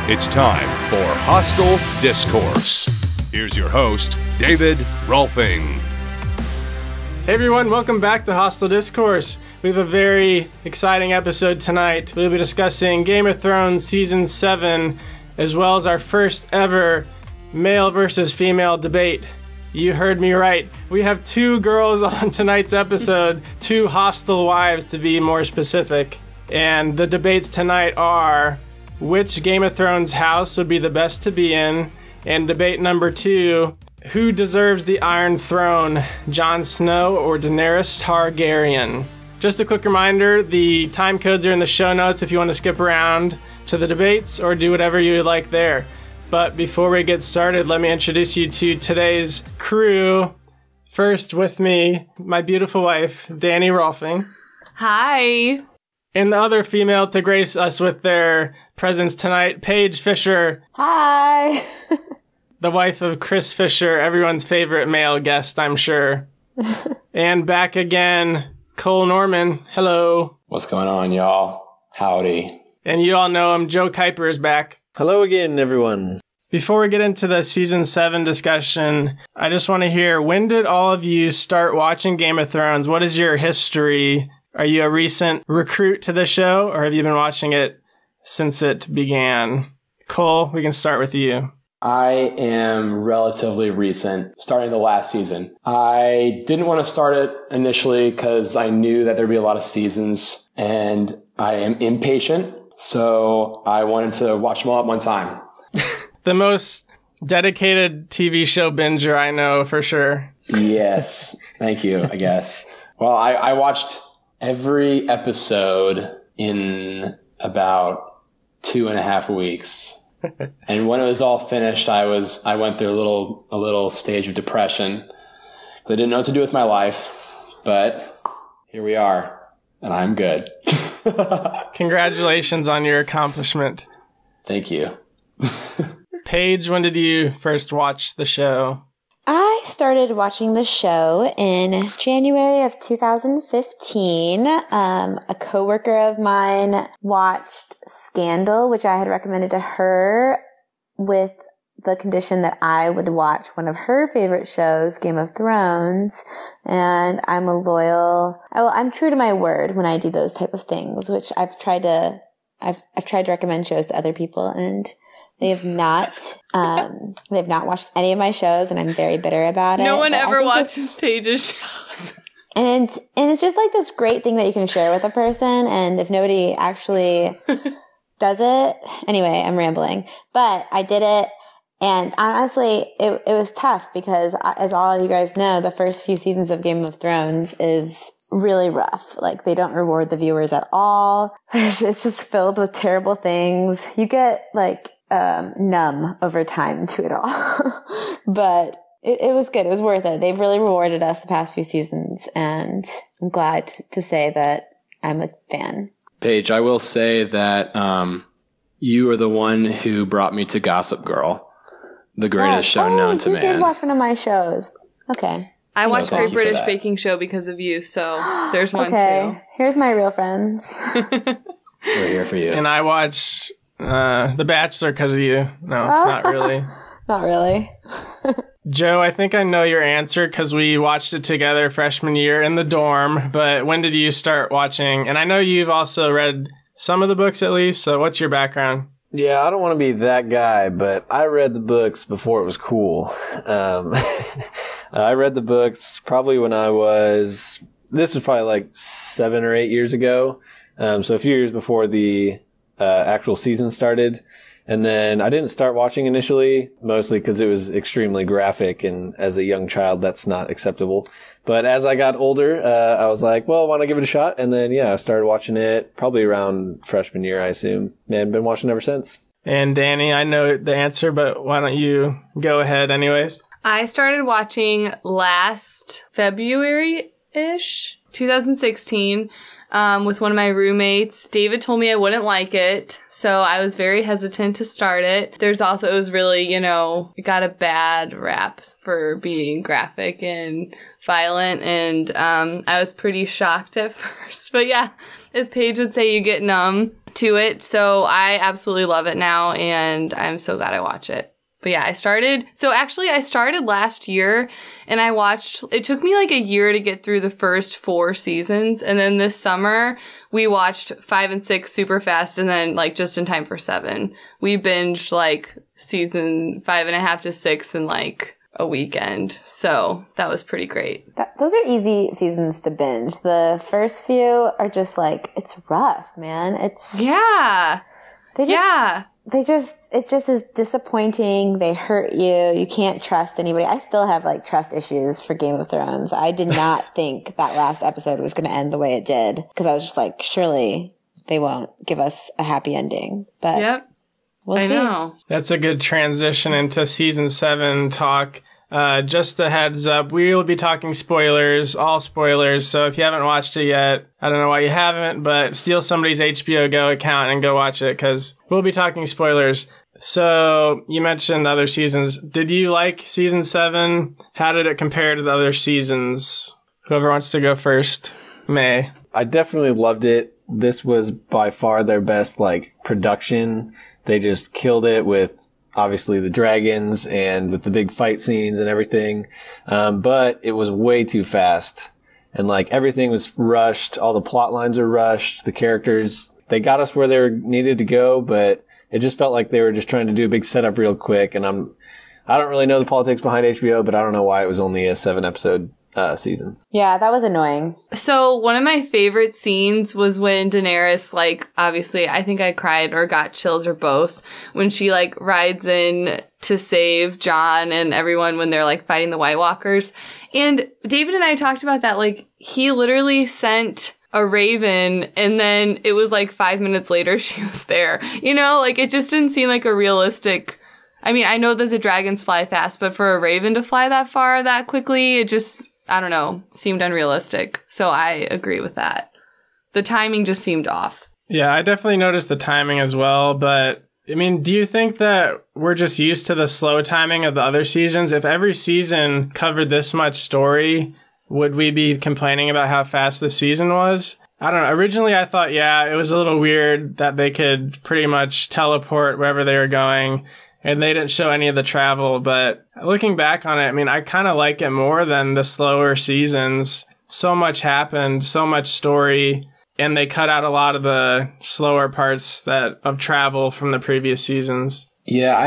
It's time for Hostel Discourse. Here's your host, David Rohlfing. Hey everyone, welcome back to Hostel Discourse. We have a very exciting episode tonight. We'll be discussing Game of Thrones Season 7, as well as our first ever male versus female debate. You heard me right. We have two girls on tonight's episode, two hostile wives to be more specific. And the debates tonight are, which Game of Thrones house would be the best to be in? And debate number 2, who deserves the Iron Throne, Jon Snow or Daenerys Targaryen? Just a quick reminder, the time codes are in the show notes if you want to skip around to the debates or do whatever you would like there. But before we get started, let me introduce you to today's crew. First with me, my beautiful wife, Dani Rohlfing. Hi. And the other female to grace us with their presence tonight, Paige Fisher. Hi. The wife of Chris Fisher, everyone's favorite male guest, I'm sure. And back again, Cole Norman. Hello. What's going on, y'all? Howdy. And you all know him, Joe Kuiper is back. Hello again, everyone. Before we get into the Season 7 discussion, I just want to hear, when did all of you start watching Game of Thrones? What is your history? Are you a recent recruit to the show, or have you been watching it since it began? Cole, we can start with you. I am relatively recent, starting the last season. I didn't want to start it initially because I knew that there'd be a lot of seasons, and I am impatient, so I wanted to watch them all at one time. The most dedicated TV show binger I know, for sure. Yes, thank you, I guess. Well, I watched every episode in about 2.5 weeks. And when it was all finished, I went through a little stage of depression. I didn't know what to do with my life, but here we are, and I'm good. Congratulations on your accomplishment. Thank you. Paige, when did you first watch the show? I started watching the show in January of 2015. A coworker of mine watched Scandal, which I had recommended to her with the condition that I would watch one of her favorite shows, Game of Thrones. And I'm I'm true to my word when I do those type of things, which I've tried to recommend shows to other people, and they have not watched any of my shows, and I'm very bitter about it. No one ever watches Paige's shows. And it's just like this great thing that you can share with a person, and if nobody actually does it, anyway, I'm rambling. But I did it, and honestly, it was tough because, as all of you guys know, the first few seasons of Game of Thrones is really rough. Like, they don't reward the viewers at all. It's just filled with terrible things. You get numb over time to it all. But it was good. It was worth it. They've really rewarded us the past few seasons, and I'm glad to say that I'm a fan. Paige, I will say that you are the one who brought me to Gossip Girl, the greatest show known to man. You did watch one of my shows. Okay. I watched Great British Baking Show because of you, so there's one too. Here's my real friends. We're here for you. And I watched The Bachelor because of you. No, not really. Not really. Joe, I think I know your answer because we watched it together freshman year in the dorm, but when did you start watching? And I know you've also read some of the books at least, so what's your background? Yeah, I don't want to be that guy, but I read the books before it was cool. I read the books probably when this was probably like 7 or 8 years ago. So a few years before the actual season started. And then I didn't start watching initially, mostly because it was extremely graphic, and as a young child, that's not acceptable. But as I got older, I was like, well, why not give it a shot? And then, I started watching it probably around freshman year, I assume, and been watching ever since. And Dani, I know the answer, but why don't you go ahead anyways? I started watching last February-ish, 2016. with one of my roommates. David told me I wouldn't like it, so I was very hesitant to start it. It was really, it got a bad rap for being graphic and violent, and I was pretty shocked at first. But yeah, as Paige would say, you get numb to it, so I absolutely love it now, and I'm so glad I watch it. But yeah, I started last year, and it took me like a year to get through the first 4 seasons, and then this summer, we watched 5 and 6 super fast, and then like just in time for 7. We binged like season 5.5 to 6 in like a weekend, so that was pretty great. Those are easy seasons to binge. The first few are just like, it's rough, man. It just is disappointing. They hurt you. You can't trust anybody. I still have like trust issues for Game of Thrones. I did not think that last episode was going to end the way it did, because I was just like, surely they won't give us a happy ending. But yep. We'll see. I know. That's a good transition into season 7 talk. Just a heads up, we will be talking spoilers, all spoilers, so if you haven't watched it yet, I don't know why you haven't, but steal somebody's HBO Go account and go watch it, because we'll be talking spoilers. So, you mentioned other seasons. Did you like season 7? How did it compare to the other seasons? Whoever wants to go first may. I definitely loved it. This was by far their best, production. They just killed it with obviously the dragons and with the big fight scenes and everything. But it was way too fast. And everything was rushed. All the plot lines are rushed. The characters, they got us where they needed to go, but it just felt like they were just trying to do a big setup real quick. And I don't really know the politics behind HBO, but I don't know why it was only a 7-episode season. Yeah, that was annoying. So one of my favorite scenes was when Daenerys, obviously, I think I cried or got chills or both, when she, rides in to save Jon and everyone when they're, fighting the White Walkers. And David and I talked about that, he literally sent a raven, and then it was, 5 minutes later she was there. It just didn't seem like a realistic... I mean, I know that the dragons fly fast, but for a raven to fly that far that quickly, it just... I don't know, seemed unrealistic. So I agree with that. The timing just seemed off. Yeah, I definitely noticed the timing as well, but I mean, do you think that we're just used to the slow timing of the other seasons? If every season covered this much story, would we be complaining about how fast the season was? I don't know. Originally, I thought, it was a little weird that they could pretty much teleport wherever they were going, and they didn't show any of the travel, but looking back on it, I mean, I kind of like it more than the slower seasons. So much happened, so much story, and they cut out a lot of the slower parts of travel from the previous seasons. Yeah,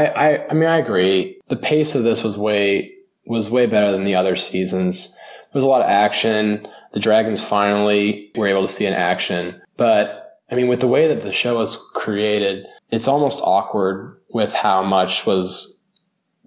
I mean, I agree. The pace of this was way better than the other seasons. There was a lot of action. The dragons finally were able to see in action. But, I mean, with the way that the show was created, it's almost awkward with how much was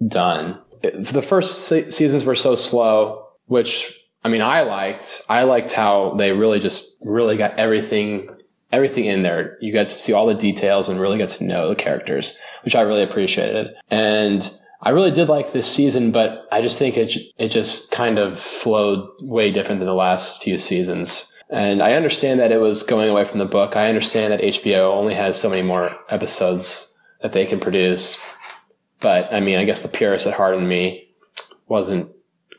done. The first seasons were so slow, which, I mean, I liked how they really got everything in there. You got to see all the details and really get to know the characters, which I really appreciated. And I really did like this season, but I just think it just kind of flowed way different than the last few seasons. And I understand that it was going away from the book. I understand that HBO only has so many more episodes that they can produce. But, I mean, I guess the purist at heart in me wasn't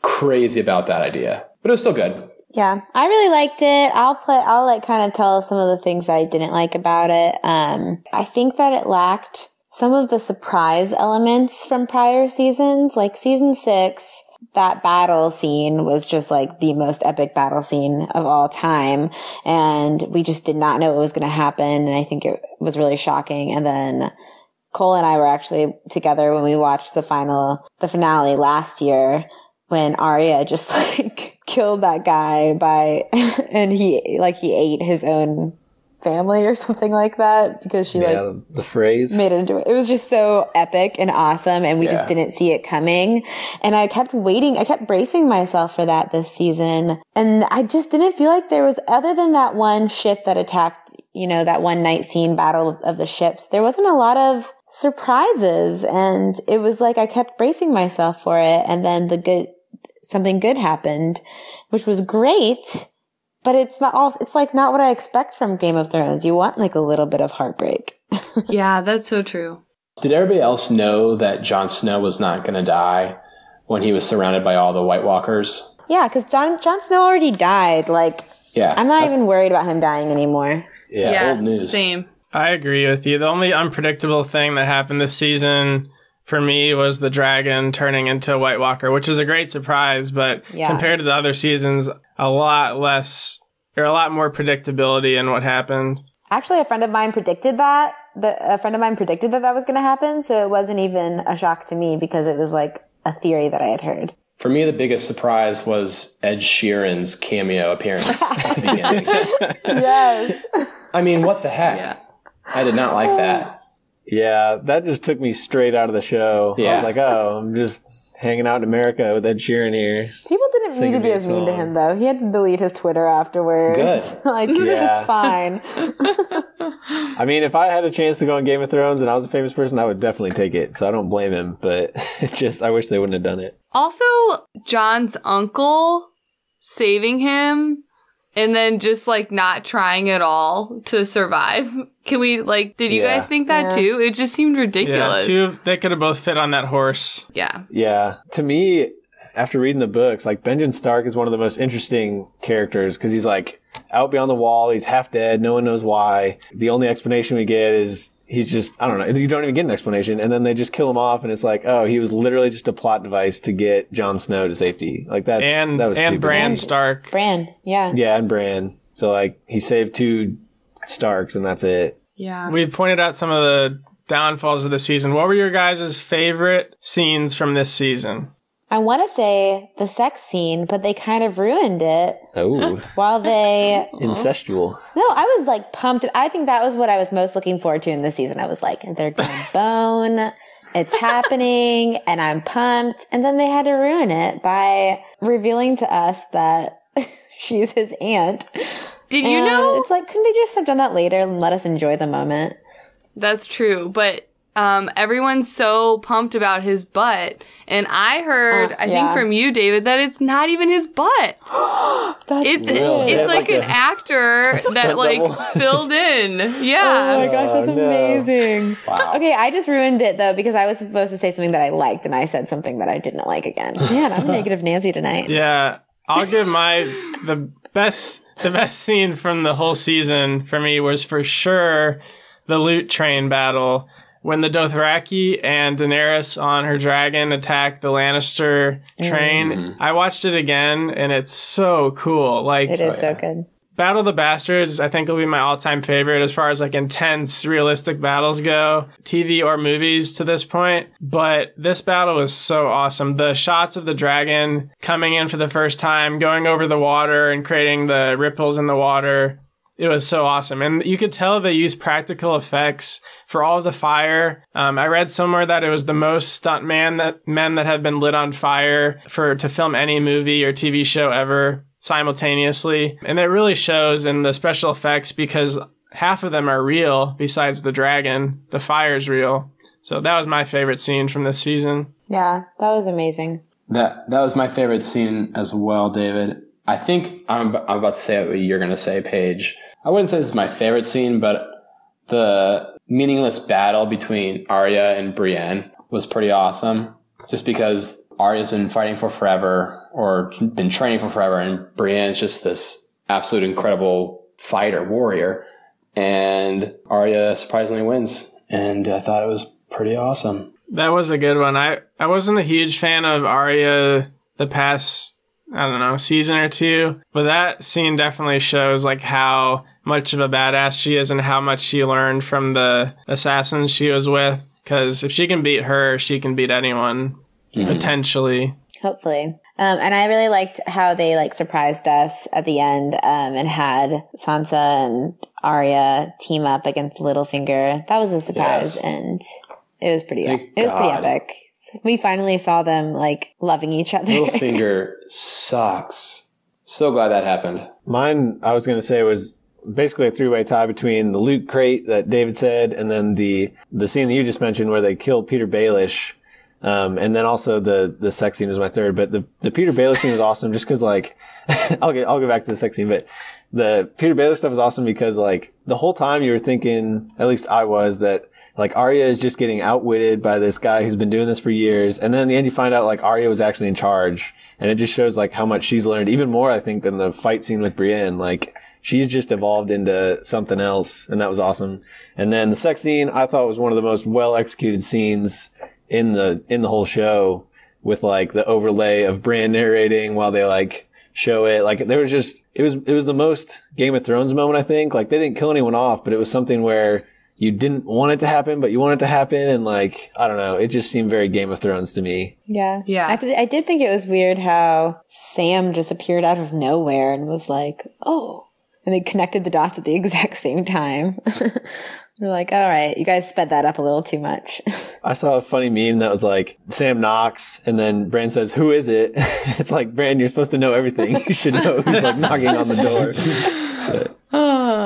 crazy about that idea. But it was still good. Yeah, I really liked it. I'll kind of tell some of the things I didn't like about it. I think that it lacked some of the surprise elements from prior seasons. Like season 6, that battle scene was just the most epic battle scene of all time. And we just did not know what was going to happen. And I think it was really shocking. And then Cole and I were actually together when we watched the finale last year, when Arya just killed that guy and he ate his own family or something like that, because she the phrase made it into it. It was just so epic and awesome, and we just didn't see it coming. And I kept waiting. I kept bracing myself for that this season. And I just didn't feel like there was, other than that one ship that attacked, that one night scene battle of the ships, there wasn't a lot of surprises. And it was I kept bracing myself for it. And then something good happened, which was great. But it's not it's like not what I expect from Game of Thrones. You want like a little bit of heartbreak. Yeah, that's so true. Did everybody else know that Jon Snow was not going to die when he was surrounded by all the White Walkers? Yeah, because Jon Snow already died. Like, Yeah. I'm not even worried about him dying anymore. Yeah, old news. Same. I agree with you. The only unpredictable thing that happened this season for me was the dragon turning into a White Walker, which is a great surprise, but compared to the other seasons, a lot less, or a lot more predictability in what happened. Actually, a friend of mine predicted that. A friend of mine predicted that was going to happen, so it wasn't even a shock to me because it was like a theory that I had heard. For me, the biggest surprise was Ed Sheeran's cameo appearance at the beginning. Yes. I mean, what the heck? Yeah. I did not like that. Yeah, that just took me straight out of the show. Yeah. I was like, oh, I'm just hanging out in America with Ed Sheeran here. People didn't need to be as mean to him, though. He had to delete his Twitter afterwards. Good. Like, it's fine. I mean, if I had a chance to go on Game of Thrones and I was a famous person, I would definitely take it. So I don't blame him, but it's just, I wish they wouldn't have done it. Also, John's uncle saving him and then just like not trying at all to survive. Can we like, did you guys think that too? It just seemed ridiculous. Yeah, they could have both fit on that horse. Yeah. Yeah. To me, after reading the books, like Benjen Stark is one of the most interesting characters because he's like out beyond the wall. He's half dead. No one knows why. The only explanation we get is he's just, I don't know. You don't even get an explanation. And then they just kill him off. And it's like, oh, he was literally just a plot device to get Jon Snow to safety. Like that was stupid. Bran Stark. Bran, yeah. Yeah, and Bran. So like he saved 2 Starks and that's it. Yeah. We've pointed out some of the downfalls of the season. What were your guys' favorite scenes from this season? I want to say the sex scene, but they kind of ruined it. Oh. While they... Incestual. No, I was like pumped. I think that was what I was most looking forward to in this season. I was like, they're going to bone. It's happening. And I'm pumped. And then they had to ruin it by revealing to us that she's his aunt. Did you know? It's like, couldn't they just have done that later and let us enjoy the moment? That's true. But everyone's so pumped about his butt. And I heard, I think from you, David, that it's not even his butt. It's like an actor that like filled in. Yeah. Oh my gosh, that's amazing. Wow. Okay, I just ruined it though because I was supposed to say something that I liked and I said something that I didn't like again. Man, I'm negative Nancy tonight. Yeah, I'll give the best scene from the whole season for me was for sure the loot train battle. When the Dothraki and Daenerys on her dragon attack the Lannister train, I watched it again, and it's so cool. Like It is so good. Battle of the Bastards, I think will be my all-time favorite as far as like intense, realistic battles go, TV or movies to this point. But this battle was so awesome. The shots of the dragon coming in for the first time, going over the water and creating the ripples in the water. It was so awesome. And you could tell they used practical effects for all of the fire. I read somewhere that it was the most men that have been lit on fire to film any movie or TV show ever simultaneously. And it really shows in the special effects because half of them are real besides the dragon. The fire's real. So that was my favorite scene from this season. Yeah, that was amazing. That was my favorite scene as well, David. I think I'm about to say what you're going to say, Paige. I wouldn't say this is my favorite scene, but the meaningless battle between Arya and Brienne was pretty awesome. Just because Arya's been fighting for forever, or been training for forever, and Brienne's just this absolute incredible fighter, warrior. And Arya surprisingly wins. And I thought it was pretty awesome. That was a good one. I wasn't a huge fan of Arya the past, I don't know, season or two, but that scene definitely shows like how much of a badass she is and how much she learned from the assassins she was with. Because if she can beat her, she can beat anyone, potentially. Hopefully. And I really liked how they like surprised us at the end and had Sansa and Arya team up against Littlefinger. That was a surprise, and it was pretty epic. We finally saw them like loving each other. Littlefinger sucks. So glad that happened. Mine, I was going to say, was basically a 3-way tie between the loot crate that David said and then the scene that you just mentioned where they killed Peter Baelish. And then also the sex scene was my third, but the Peter Baelish scene was awesome just because like, I'll go back to the sex scene, but the Peter Baelish stuff was awesome because like the whole time you were thinking, at least I was, that like Arya is just getting outwitted by this guy who's been doing this for years. And then in the end you find out like Arya was actually in charge, and it just shows like how much she's learned, even more I think than the fight scene with Brienne. Like she's just evolved into something else, and that was awesome. And then the sex scene I thought was one of the most well executed scenes in the whole show, with like the overlay of Bran narrating while they like show it. Like there was just, it was the most Game of Thrones moment, I think. Like they didn't kill anyone off, but it was something where you didn't want it to happen, but you want it to happen. And like, I don't know, it just seemed very Game of Thrones to me. Yeah. Yeah. I did think it was weird how Sam just appeared out of nowhere and was like, oh, and they connected the dots at the exact same time. We're like, all right, you guys sped that up a little too much. I saw a funny meme that was like, Sam knocks, and then Bran says, who is it? It's like, Bran, you're supposed to know everything. You should know who's like knocking on the door.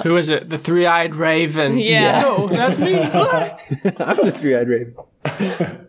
Who is it? The three-eyed raven. Yeah. No, that's me. I'm the three-eyed raven.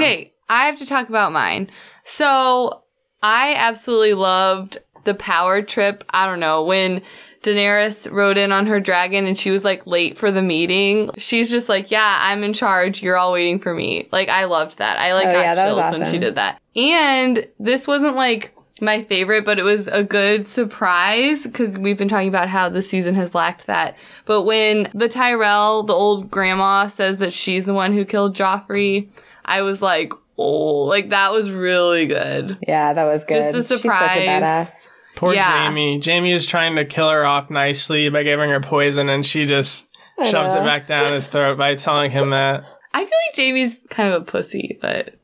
Okay, I have to talk about mine. So I absolutely loved the power trip. I don't know, when Daenerys rode in on her dragon and she was like late for the meeting. She's just like, yeah, I'm in charge. You're all waiting for me. Like, I loved that. I got that was chills awesome. when she did that. And this wasn't like my favorite, but it was a good surprise because we've been talking about how this season has lacked that. But when the Tyrell, the old grandma, says that she's the one who killed Joffrey, I was like, oh, like that was really good. Yeah, that was good. Just the surprise. She's such a badass. Poor Yeah. Jamie. Jamie is trying to kill her off nicely by giving her poison, and she just shoves it back down his throat by telling him that. I feel like Jamie's kind of a pussy, but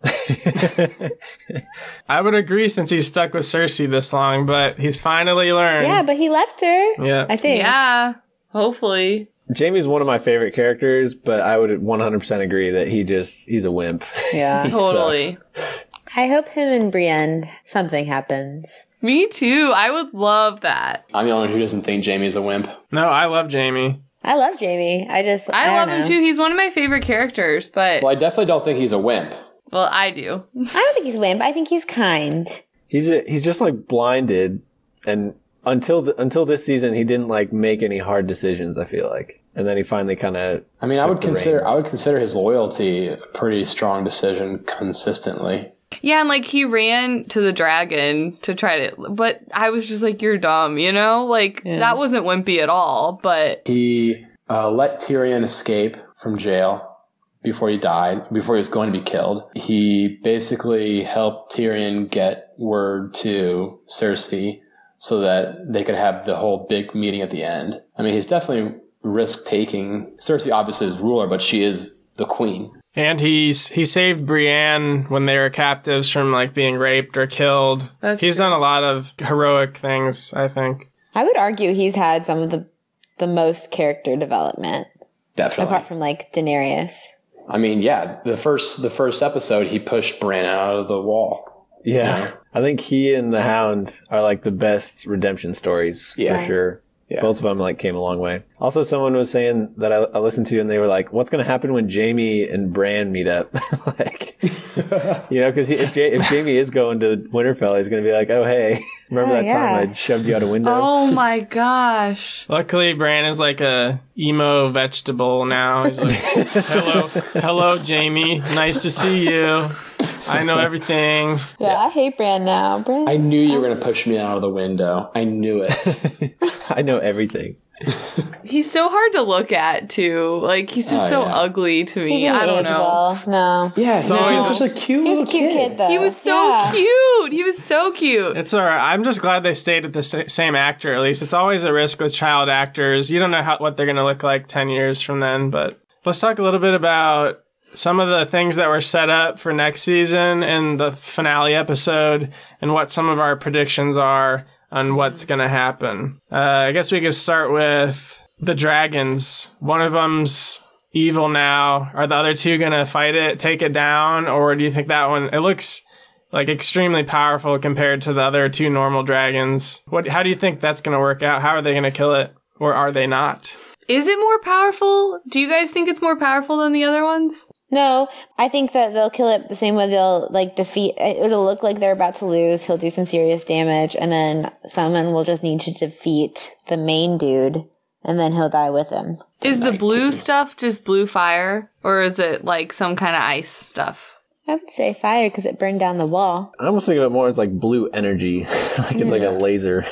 I would agree since he's stuck with Cersei this long, but he's finally learned. Yeah, but he left her. Yeah. I think. yeah, hopefully. Jamie's one of my favorite characters, but I would 100% agree that he's a wimp. Yeah. He Totally. sucks. I hope him and Brienne, something happens. Me too. I would love that. I'm the only one who doesn't think Jamie's a wimp. No, I love Jamie. I love Jamie. I I love him too. He's one of my favorite characters, but Well, I definitely don't think he's a wimp. well, I do. I don't think he's wimp. I think he's kind. He's just like blinded, and until this season, he didn't like make any hard decisions, I feel like. And then he finally kind of. I mean, I would consider his loyalty a pretty strong decision consistently. Yeah, and like he ran to the dragon to try to, but I was just like, you're dumb, you know? Like that wasn't wimpy at all, but He let Tyrion escape from jail before he died, before he was going to be killed. He basically helped Tyrion get word to Cersei so that they could have the whole big meeting at the end. I mean, he's definitely risk-taking. Cersei obviously is ruler, but she is the queen. And he saved Brienne when they were captives from like being raped or killed. He's done a lot of heroic things, I think. I would argue he's had some of the most character development. Definitely. Apart from like Daenerys. I mean, yeah, the first episode, he pushed Bran out of the wall. Yeah. I think he and the Hound are like the best redemption stories for sure. Yeah. Both of them like came a long way. Also, someone was saying that I listened to, and they were like, "What's going to happen when Jamie and Bran meet up?" Like, you know, because if Jamie is going to Winterfell, he's going to be like, "Oh, hey, remember that time I shoved you out a window?" oh my gosh. Luckily, Bran is like a emo vegetable now. He's like, hello, Jamie. Nice to see you. I know everything. Yeah, I hate Bran now. Bran. I knew you were going to push me out of the window. I knew it. I know everything. He's so hard to look at too. Like he's just so ugly to me. I don't know. Well. No. Yeah, It's always such a cute He was a cute kid though. He was so cute. He was so cute. It's all right. I'm just glad they stayed with the same actor, at least. It's always a risk with child actors. You don't know what they're going to look like 10 years from then. But let's talk a little bit about some of the things that were set up for next season in the finale episode and what some of our predictions are on what's going to happen. I guess we could start with the dragons. One of them's evil now. Are the other two going to fight it, take it down? Or do you think that one, it looks like extremely powerful compared to the other two normal dragons? How do you think that's going to work out? How are they going to kill it? Or are they not? Is it more powerful? Do you guys think it's more powerful than the other ones? No, I think that they'll kill it the same way they'll like defeat. It'll look like they're about to lose. He'll do some serious damage, and then someone will just need to defeat the main dude, and then he'll die with him. Is the blue stuff just blue fire, or is it like some kind of ice stuff? I would say fire because it burned down the wall. I almost think of it more as like blue energy, like it's like a laser.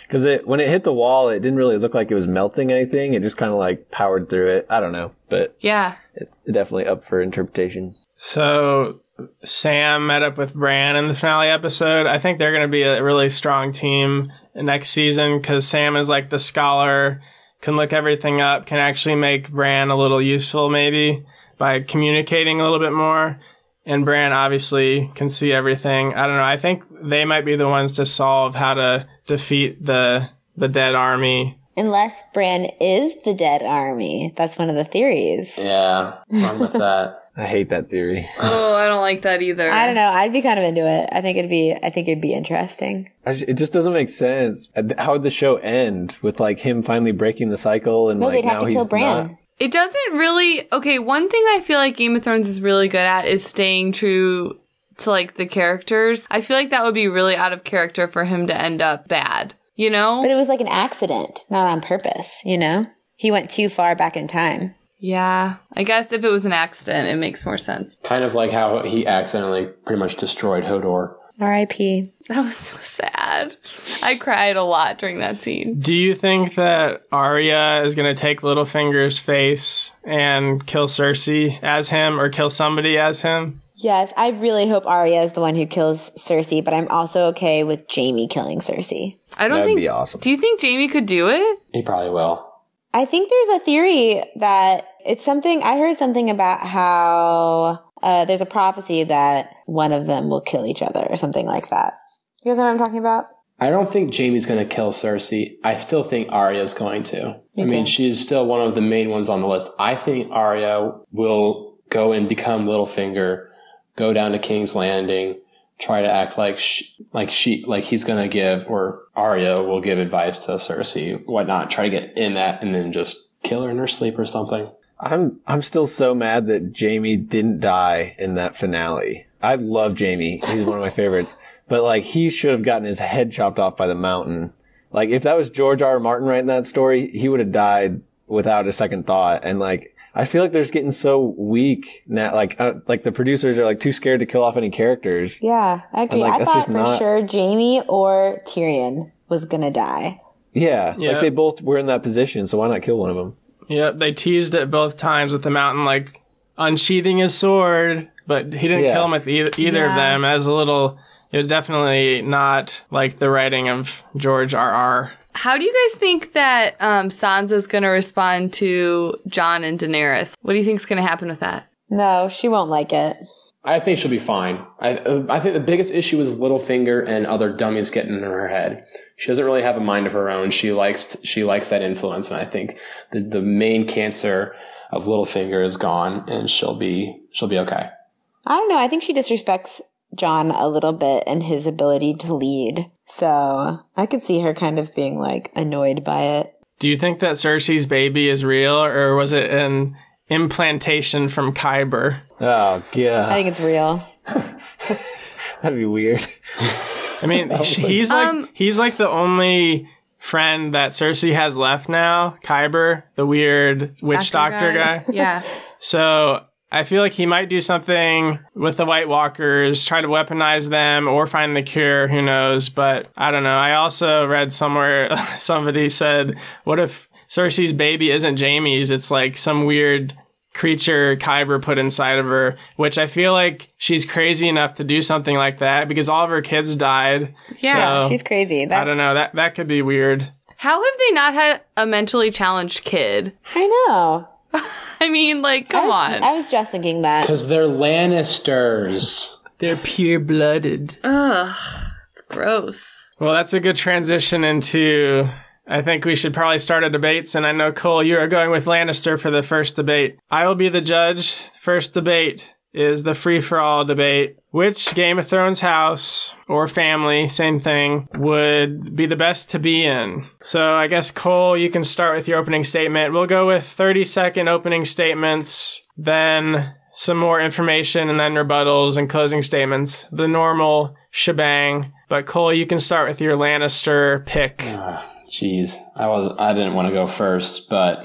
Because when it hit the wall, it didn't really look like it was melting anything. It just kind of like powered through it. I don't know, but yeah, it's definitely up for interpretation. So Sam met up with Bran in the finale episode. I think they're going to be a really strong team next season because Sam is like the scholar, can look everything up, can actually make Bran a little useful maybe by communicating a little bit more. And Bran obviously can see everything. I don't know. I think they might be the ones to solve how to defeat the dead army. Unless Bran is the dead army. That's one of the theories. Yeah, wrong with that. I hate that theory. Oh, I don't like that either. I don't know. I'd be kind of into it. I think it'd be interesting. It just doesn't make sense. How would the show end with like him finally breaking the cycle and No, like they'd have now to kill he's Bran. not? It doesn't really... Okay, one thing I feel like Game of Thrones is really good at is staying true to, like, the characters. I feel like that would be really out of character for him to end up bad, you know? But it was like an accident, not on purpose, you know? He went too far back in time. Yeah. I guess if it was an accident, it makes more sense. Kind of like how he accidentally pretty much destroyed Hodor. R.I.P. That was so sad. I cried a lot during that scene. Do you think that Arya is going to take Littlefinger's face and kill Cersei as him or kill somebody as him? Yes, I really hope Arya is the one who kills Cersei, but I'm also okay with Jaime killing Cersei. That'd be awesome. Do you think Jaime could do it? He probably will. I think there's a theory that it's something, I heard something about how there's a prophecy that one of them will kill each other or something like that. You guys know what I'm talking about? I don't think Jaime's going to kill Cersei. I still think Arya's going to. I mean, she's still one of the main ones on the list. I think Arya will go and become Littlefinger, go down to King's Landing, try to act like he's going to give, or Arya will give advice to Cersei, whatnot, try to get in that and then just kill her in her sleep or something. I'm still so mad that Jaime didn't die in that finale. I love Jaime. He's one of my favorites. But like he should have gotten his head chopped off by the mountain. Like if that was George R. R. Martin writing that story, he would have died without a second thought. And like I feel like they're just getting so weak now. Like the producers are like too scared to kill off any characters. Yeah, I agree. Like, I thought for sure Jaime or Tyrion was gonna die. Yeah, like they both were in that position, so why not kill one of them? Yep, they teased it both times with the mountain, like, unsheathing his sword, but he didn't kill him with either of them. It was definitely not like the writing of George R.R. How do you guys think that Sansa's going to respond to Jon and Daenerys? What do you think is going to happen with that? No, she won't like it. I think she'll be fine. I think the biggest issue is Littlefinger and other dummies getting in her head. She doesn't really have a mind of her own. She likes that influence, and I think the main cancer of Littlefinger is gone, and she'll be okay. I don't know. I think she disrespects Jon a little bit and his ability to lead. So I could see her kind of being like annoyed by it. Do you think that Cersei's baby is real, or was it an implantation from Kuiper? Oh, yeah. I think it's real. That'd be weird. I mean, he's like the only friend that Cersei has left now. Kuiper, the weird witch doctor guy. Yeah. So I feel like he might do something with the White Walkers, try to weaponize them or find the cure. Who knows? But I don't know. I also read somewhere somebody said, what if Cersei's baby isn't Jaime's? It's like some weird creature Kuiper put inside of her, which I feel like she's crazy enough to do something like that because all of her kids died. Yeah, so, she's crazy. I don't know. That could be weird. How have they not had a mentally challenged kid? I know. I mean, like, come on. I was just thinking that. Because they're Lannisters. They're pure-blooded. Ugh, it's gross. Well, that's a good transition into... I think we should probably start a debate, and I know, Cole, you are going with Lannister for the first debate. I will be the judge. First debate is the free-for-all debate. Which Game of Thrones house or family, same thing, would be the best to be in? So I guess, Cole, you can start with your opening statement. We'll go with 30-second opening statements. Then some more information and then rebuttals and closing statements. The normal shebang. But Cole, you can start with your Lannister pick. Jeez, I didn't want to go first, but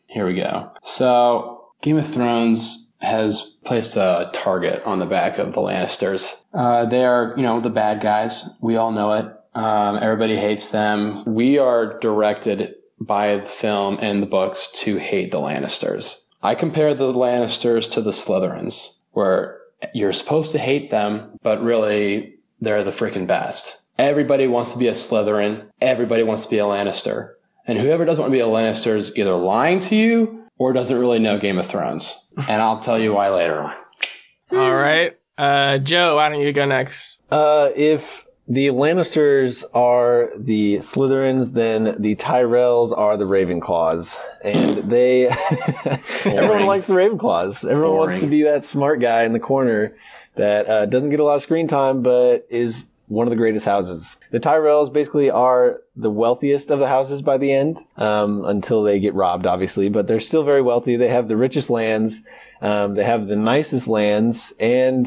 here we go. So, Game of Thrones has placed a target on the back of the Lannisters. They are, the bad guys. We all know it. Everybody hates them. We are directed by the film and the books to hate the Lannisters. I compare the Lannisters to the Slytherins, where you're supposed to hate them, but really, they're the freaking best. Everybody wants to be a Slytherin. Everybody wants to be a Lannister. And whoever doesn't want to be a Lannister is either lying to you or doesn't really know Game of Thrones. And I'll tell you why later on. All right. Joe, why don't you go next? If the Lannisters are the Slytherins, then the Tyrells are the Ravenclaws. And everyone likes the Ravenclaws. Everyone wants to be that smart guy in the corner that doesn't get a lot of screen time, but is one of the greatest houses. The Tyrells basically are the wealthiest of the houses by the end, until they get robbed, obviously, but they're still very wealthy. They have the richest lands. They have the nicest lands, and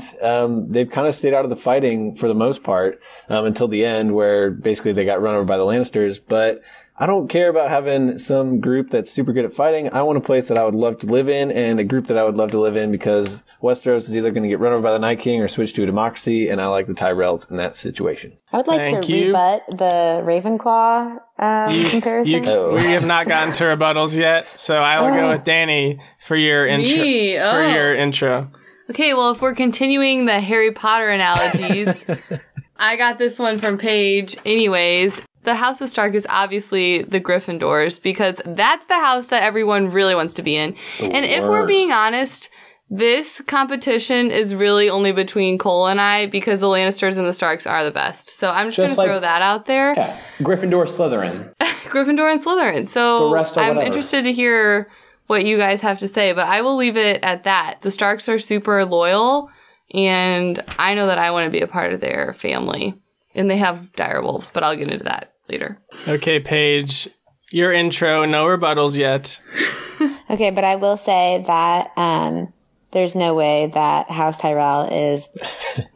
they've kind of stayed out of the fighting for the most part, until the end, where basically they got run over by the Lannisters. But I don't care about having some group that's super good at fighting. I want a place that I would love to live in, and a group that I would love to live in, because Westeros is either going to get run over by the Night King or switch to a democracy, and I like the Tyrells in that situation. I would like to rebut the Ravenclaw comparison. We have not gotten to rebuttals yet, so I will go with Dani for your intro. Okay, well, if we're continuing the Harry Potter analogies, I got this one from Paige. Anyways, the House of Stark is obviously the Gryffindors, because that's the house that everyone really wants to be in. And if we're being honest, this competition is really only between Cole and I, because the Lannisters and the Starks are the best. So I'm just going to throw that out there. Yeah, Gryffindor, Slytherin. Gryffindor and Slytherin. So the rest are I'm whatever. interested to hear what you guys have to say, but I will leave it at that. The Starks are super loyal, and I know that I want to be a part of their family. And they have direwolves, but I'll get into that later. Okay, Paige, your intro, no rebuttals yet. Okay, but I will say that there's no way that House Tyrell is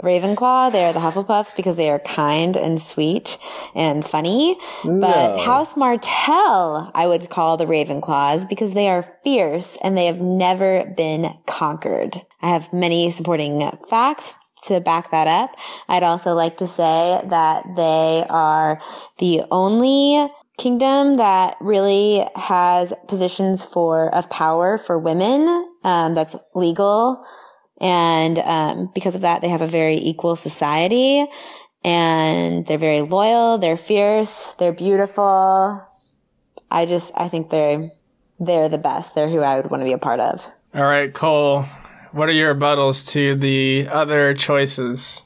Ravenclaw. They are the Hufflepuffs because they are kind and sweet and funny. No. But House Martell, I would call the Ravenclaws because they are fierce and they have never been conquered. I have many supporting facts to back that up. I'd also like to say that they are the only kingdom that really has positions of power for women, that's legal. And, because of that, they have a very equal society, and they're very loyal. They're fierce. They're beautiful. I think they're the best. They're who I would want to be a part of. All right, Cole, what are your rebuttals to the other choices?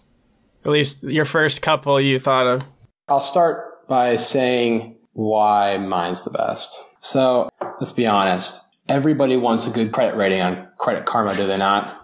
At least your first couple you thought of. I'll start by saying why mine's the best. So let's be honest. Everybody wants a good credit rating on Credit Karma, do they not?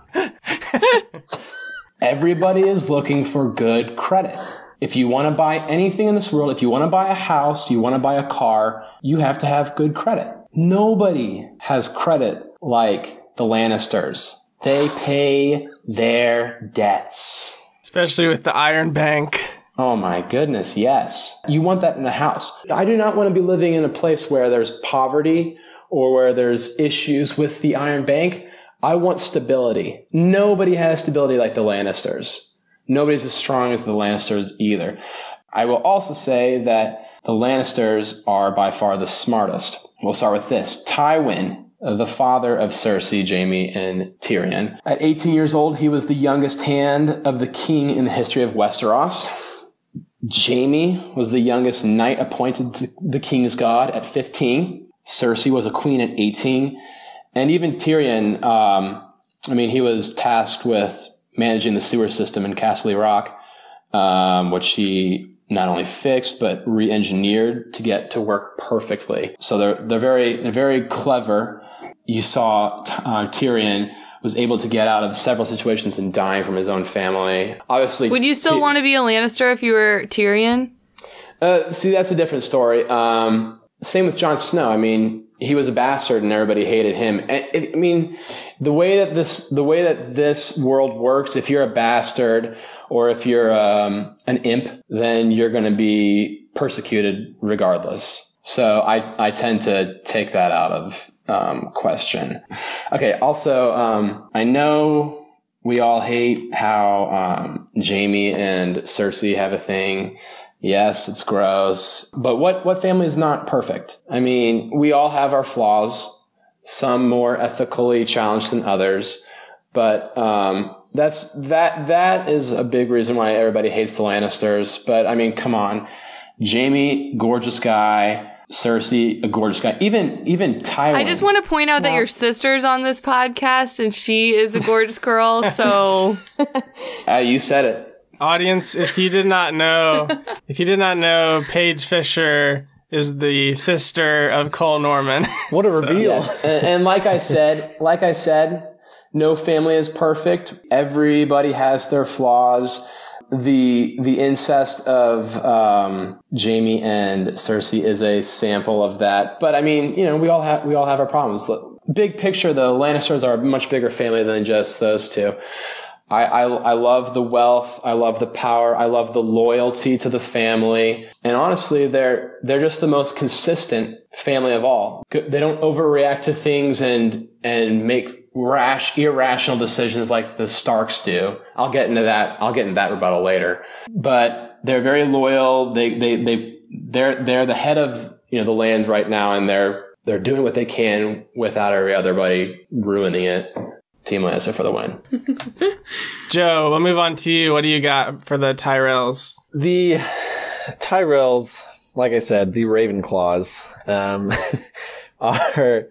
Everybody is looking for good credit. If you want to buy anything in this world, if you want to buy a house, you want to buy a car, you have to have good credit. Nobody has credit like the Lannisters. They pay their debts. Especially with the Iron Bank. Oh my goodness, yes. You want that in a house. I do not want to be living in a place where there's poverty or where there's issues with the Iron Bank. I want stability. Nobody has stability like the Lannisters. Nobody's as strong as the Lannisters either. I will also say that the Lannisters are by far the smartest. We'll start with this. Tywin, the father of Cersei, Jaime, and Tyrion. At 18 years old, he was the youngest hand of the king in the history of Westeros. Jaime was the youngest knight appointed to the king's god at 15. Cersei was a queen at 18. And even Tyrion, he was tasked with managing the sewer system in Castle Rock, which he not only fixed, but re-engineered to get to work perfectly. So they're very clever. You saw Tyrion was able to get out of several situations and dying from his own family. Obviously, would you still want to be a Lannister if you were Tyrion? See, that's a different story. Same with Jon Snow. he was a bastard and everybody hated him. I mean, the way that this world works, if you're a bastard or if you're an imp, then you're going to be persecuted regardless. So I tend to take that out of question. Okay. Also, I know we all hate how Jaime and Cersei have a thing. Yes, it's gross. But what family is not perfect? I mean, we all have our flaws, some more ethically challenged than others. But that is a big reason why everybody hates the Lannisters. But I mean, come on. Jaime, gorgeous guy. Cersei, a gorgeous guy. Even Tywin. I just want to point out that your sister's on this podcast and she is a gorgeous girl. So you said it. Audience, if you did not know, Paige Fisher is the sister of Cole Norman. What a reveal. Yes. And like I said, no family is perfect. Everybody has their flaws. The incest of Jaime and Cersei is a sample of that. But I mean, we all have our problems. Big picture, the Lannisters are a much bigger family than just those two. I love the wealth. I love the power. I love the loyalty to the family. And honestly, they're just the most consistent family of all. They don't overreact to things and make irrational decisions like the Starks do. I'll get into that rebuttal later. But they're very loyal. They're the head of, the land right now, and they're doing what they can without everybody ruining it. Team Lannister for the win. Joe, we'll move on to you. What do you got for the Tyrells? The Tyrells, like I said, the Ravenclaws, are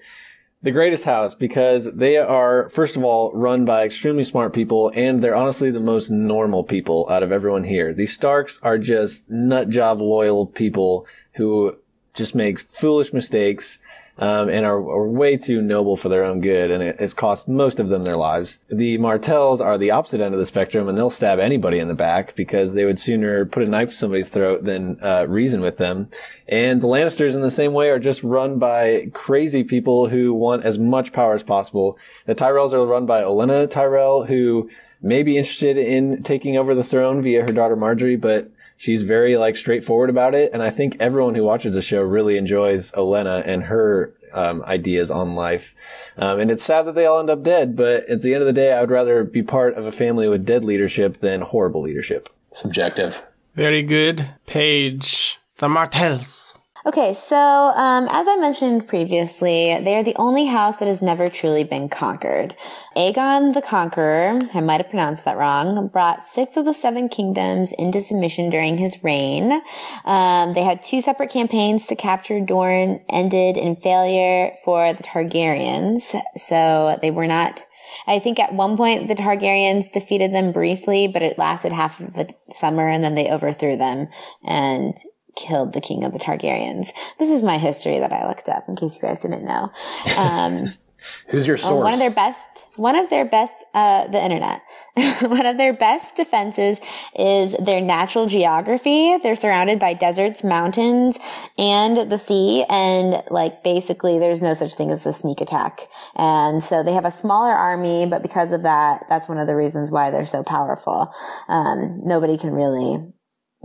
the greatest house because they are, first of all, run by extremely smart people, and they're honestly the most normal people out of everyone here. The Starks are just nutjob loyal people who just make foolish mistakes. And are way too noble for their own good, and it's cost most of them their lives. The Martells are the opposite end of the spectrum, and they'll stab anybody in the back because they would sooner put a knife to somebody's throat than reason with them. And the Lannisters in the same way are just run by crazy people who want as much power as possible. The Tyrells are run by Olenna Tyrell, who may be interested in taking over the throne via her daughter Marjorie, but she's very straightforward about it, and I think everyone who watches the show really enjoys Olenna and her ideas on life. And it's sad that they all end up dead, but at the end of the day, I would rather be part of a family with dead leadership than horrible leadership. Subjective. Very good. Paige, the Martells. Okay, so as I mentioned previously, they are the only house that has never truly been conquered. Aegon the Conqueror, I might have pronounced that wrong, brought 6 of the 7 kingdoms into submission during his reign. They had 2 separate campaigns to capture Dorne, ended in failure for the Targaryens, so they were not... I think at one point the Targaryens defeated them briefly, but it lasted half of a summer, and then they overthrew them and killed the king of the Targaryens. This is my history that I looked up in case you guys didn't know. Who's your source? The internet. One of their best defenses is their natural geography. They're surrounded by deserts, mountains, and the sea. And basically there's no such thing as a sneak attack. And so they have a smaller army, but because of that, that's one of the reasons why they're so powerful. Nobody can really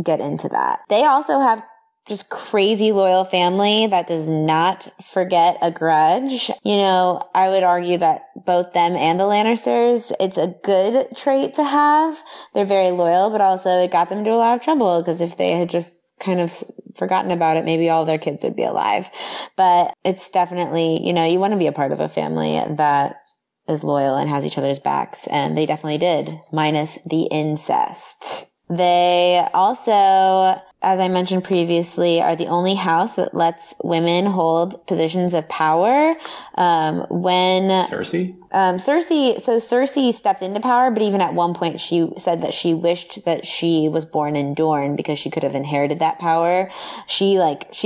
get into that. They also have just crazy loyal family that does not forget a grudge. I would argue that both them and the Lannisters, it's a good trait to have. They're very loyal, but also it got them into a lot of trouble because if they had just kind of forgotten about it, maybe all their kids would be alive. But it's definitely, you want to be a part of a family that is loyal and has each other's backs. And they definitely did, minus the incest. They also, as I mentioned previously, are the only house that lets women hold positions of power. Cersei? Cersei stepped into power, but even at one point she said that she wished that she was born in Dorne because she could have inherited that power. She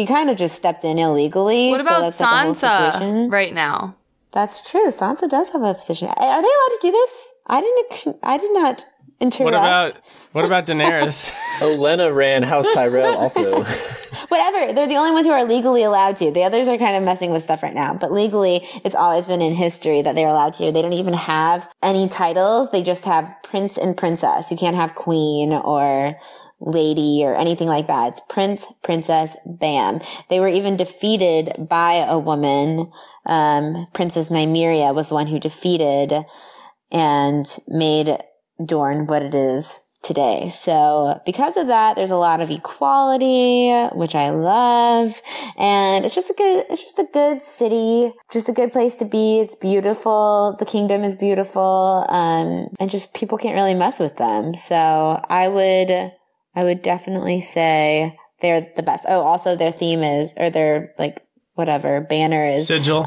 kind of just stepped in illegally. What about Sansa right now? That's true. Sansa does have a position. Are they allowed to do this? I did not interrupt. What about Daenerys? Olenna ran House Tyrell also. Whatever. They're the only ones who are legally allowed to. The others are kind of messing with stuff right now. But legally, it's always been in history that they're allowed to. They don't even have any titles. They just have prince and princess. You can't have queen or lady or anything like that. It's prince, princess, bam. They were even defeated by a woman. Princess Nymeria was the one who defeated and made Dorne what it is today. So because of that, there's a lot of equality, which I love. And it's just a good city, just a good place to be. It's beautiful. The kingdom is beautiful. And just people can't really mess with them. So I would definitely say they're the best. Oh, also their theme is, or their banner is sigil.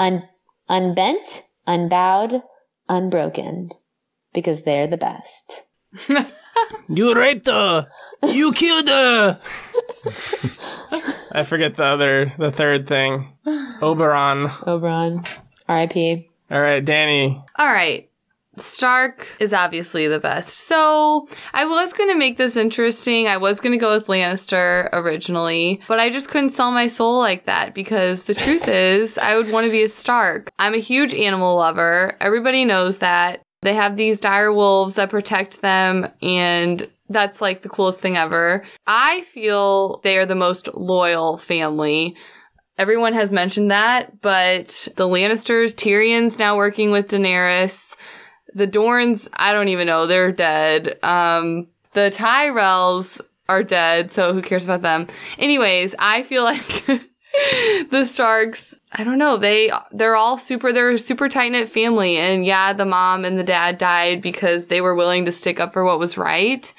Unbent, unbowed, unbroken, because they're the best. You raped her! You killed her! I forget the third thing. Oberon. R.I.P. All right, Dani. All right. Stark is obviously the best. So I was going to make this interesting. I was going to go with Lannister originally, but I just couldn't sell my soul like that because the truth is I would want to be a Stark. I'm a huge animal lover. Everybody knows that. They have these dire wolves that protect them, and that's like the coolest thing ever. I feel they are the most loyal family. Everyone has mentioned that, but the Lannisters, Tyrion's now working with Daenerys. The Dorns, I don't even know, they're dead. The Tyrells are dead, so who cares about them? Anyways, I feel like the Starks, I don't know, they're a super tight-knit family, and yeah, the mom and the dad died because they were willing to stick up for what was right.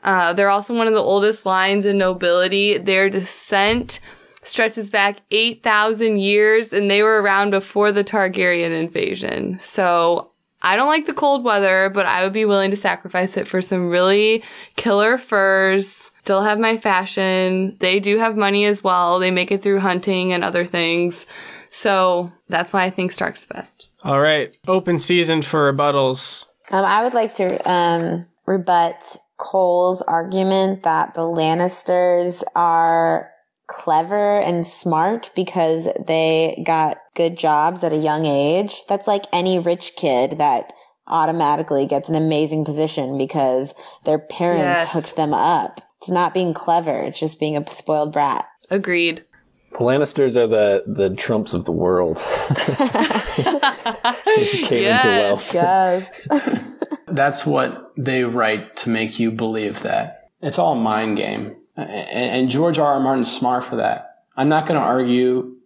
They're also one of the oldest lines in nobility. Their descent stretches back 8,000 years, and they were around before the Targaryen invasion. So I don't like the cold weather, but I would be willing to sacrifice it for some really killer furs. Still have my fashion. They do have money as well. They make it through hunting and other things. So that's why I think Stark's the best. All right. Open season for rebuttals. I would like to rebut Cole's argument that the Lannisters are clever and smart because they got good jobs at a young age. That's like any rich kid that automatically gets an amazing position because their parents hooked them up. It's not being clever. It's just being a spoiled brat. Agreed. The Lannisters are the Trumps of the world. Just came into wealth. Yes. That's what they write to make you believe that. It's all a mind game. And George R. R. Martin's smart for that. I'm not going to argue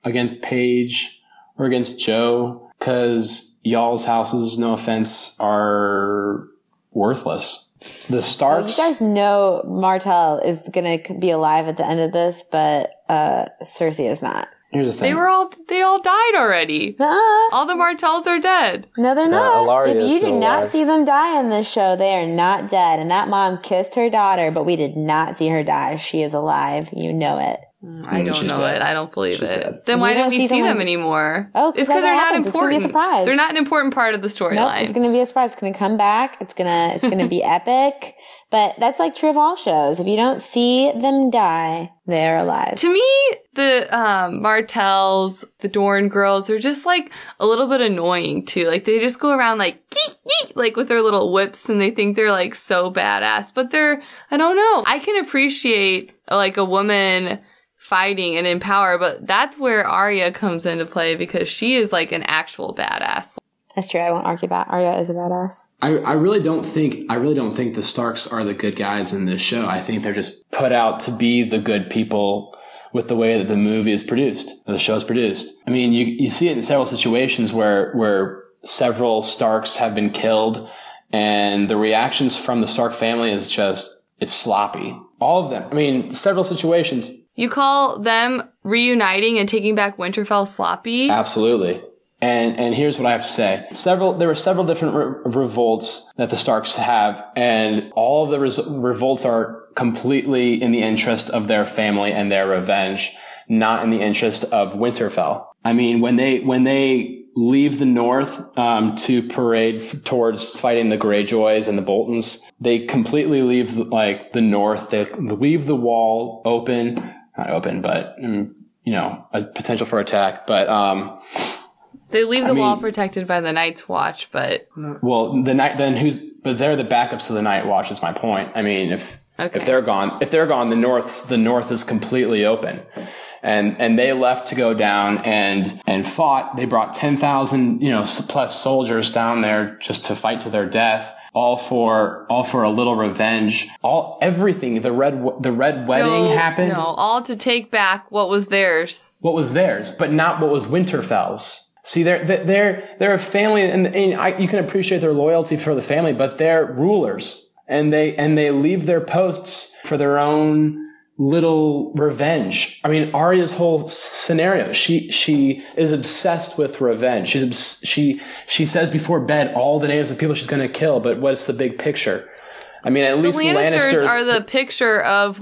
against Paige or against Joe because y'all's houses, no offense, are worthless. The Starks... Well, you guys know Martell is going to be alive at the end of this, but Cersei is not. Here's the thing. They all died already. All the Martells are dead. No, they're not. Alaria If you is do still not alive. see them die in this show, they are not dead. And that mom kissed her daughter, but we did not see her die. She is alive. You know it. I don't know dead. it. I don't believe She's it. dead. Then We why don't don't we see see them someone- anymore? Oh, it's because that they're not happens. It's gonna be a important. surprise. They're not an important part of the Nope, storyline. it's gonna be a surprise. It's gonna come back. It's gonna be epic. But that's like true of all shows. If you don't see them die, they're alive. To me, the Martells, the Dorne girls, are just like a little bit annoying too. Like they just go around like geek geek, like with their little whips, and they think they're like so badass. But I don't know. I can appreciate like a woman fighting and in power, but that's where Arya comes into play because she is like an actual badass. That's true. I won't argue that. Arya is a badass. I really don't think the Starks are the good guys in this show. I think they're just put out to be the good people with the way that the movie is produced, or the show is produced. I mean, you see it in several situations where several Starks have been killed, and the reactions from the Stark family is just, it's sloppy. All of them. I mean, several situations. You call them reuniting and taking back Winterfell sloppy? Absolutely. And here's what I have to say. There were several different revolts that the Starks have, and all of the revolts are completely in the interest of their family and their revenge, not in the interest of Winterfell. I mean, when they leave the north to parade towards fighting the Greyjoys and the Boltons. They completely leave the north. They leave the wall open, not open, but a potential for attack. But they leave the wall protected by the Night's Watch. But well, but they're the backups of the Night Watch. Is my point. I mean, if they're gone, the north is completely open. And they left to go down and fought. They brought 10,000, plus soldiers down there just to fight to their death, all for a little revenge. Everything. The red wedding happened. No, all to take back what was theirs. What was theirs, but not what was Winterfell's. See, they're a family, and you can appreciate their loyalty for the family, but they're rulers, and they leave their posts for their own little revenge. I mean, Arya's whole scenario, she is obsessed with revenge. She says before bed all the names of people she's going to kill, but what's the big picture? I mean, at least the Lannisters are the picture of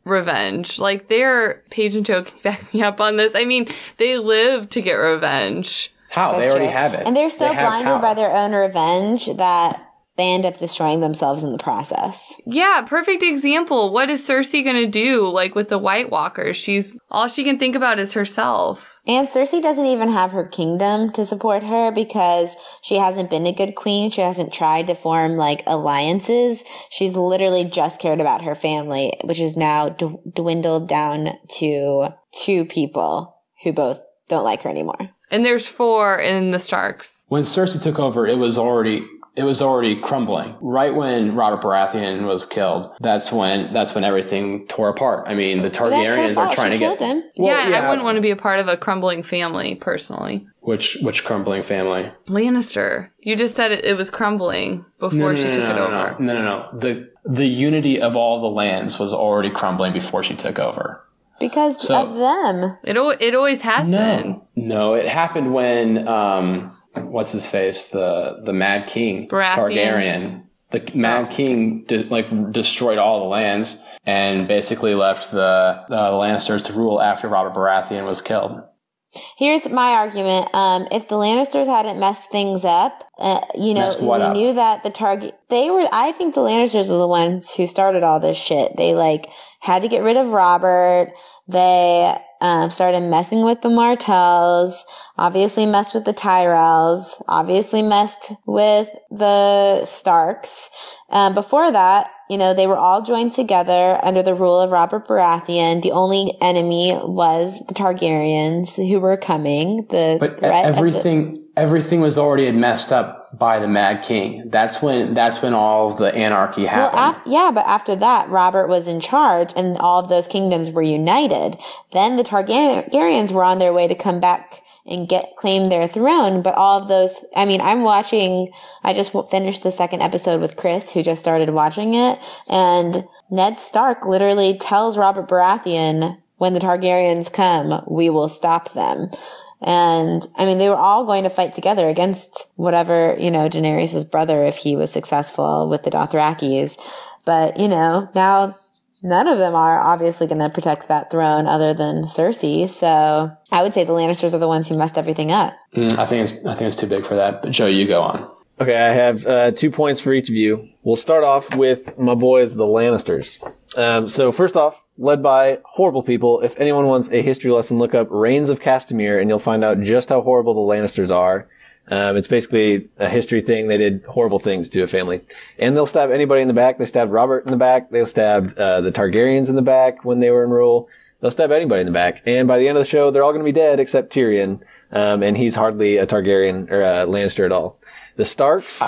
revenge. Like, they're, Paige and Joe can back me up on this. I mean, they live to get revenge. How? That's they already true. have it. And they're so blinded by their own revenge that they end up destroying themselves in the process. Yeah, perfect example. What is Cersei going to do, with the White Walkers? All she can think about is herself. And Cersei doesn't even have her kingdom to support her because she hasn't been a good queen. She hasn't tried to form, alliances. She's literally just cared about her family, which is now dwindled down to 2 people who both don't like her anymore. And there's 4 in the Starks. When Cersei took over, it was already crumbling. Right when Robert Baratheon was killed, that's when everything tore apart. I mean, the Targaryens are trying to get him. Well, I wouldn't want to be a part of a crumbling family, personally. Which crumbling family? Lannister. You just said it was crumbling before she took it over. No. The unity of all the lands was already crumbling before she took over. Because of them. It always has been. No, it happened when what's his face? The Mad King Targaryen. The Mad King destroyed all the lands and basically left the Lannisters to rule after Robert Baratheon was killed. Here's my argument. If the Lannisters hadn't messed things up, we knew that I think the Lannisters are the ones who started all this shit. They had to get rid of Robert. They started messing with the Martells, obviously messed with the Tyrells, obviously messed with the Starks. Before that, they were all joined together under the rule of Robert Baratheon. The only enemy was the Targaryens who were coming. Everything was already messed up by the Mad King. That's when all of the anarchy happened. But after that, Robert was in charge and all of those kingdoms were united. Then the Targaryens were on their way to come back and claim their throne. But all of those, I just finished the 2nd episode with Chris, who just started watching it. And Ned Stark literally tells Robert Baratheon, when the Targaryens come, we will stop them. And they were all going to fight together against whatever, Daenerys' brother, if he was successful with the Dothrakis. But, now none of them are obviously going to protect that throne other than Cersei. So I would say the Lannisters are the ones who messed everything up. I think it's too big for that. But Joe, you go on. Okay, I have 2 points for each of you. We'll start off with my boys, the Lannisters. So first off, led by horrible people. If anyone wants a history lesson, look up Reigns of Castamere and you'll find out just how horrible the Lannisters are. It's basically a history thing. They did horrible things to a family. And they'll stab anybody in the back. They stabbed Robert in the back. They stabbed the Targaryens in the back when they were in rule. They'll stab anybody in the back. And by the end of the show, they're all going to be dead except Tyrion. And he's hardly a Targaryen or a Lannister at all. The Starks,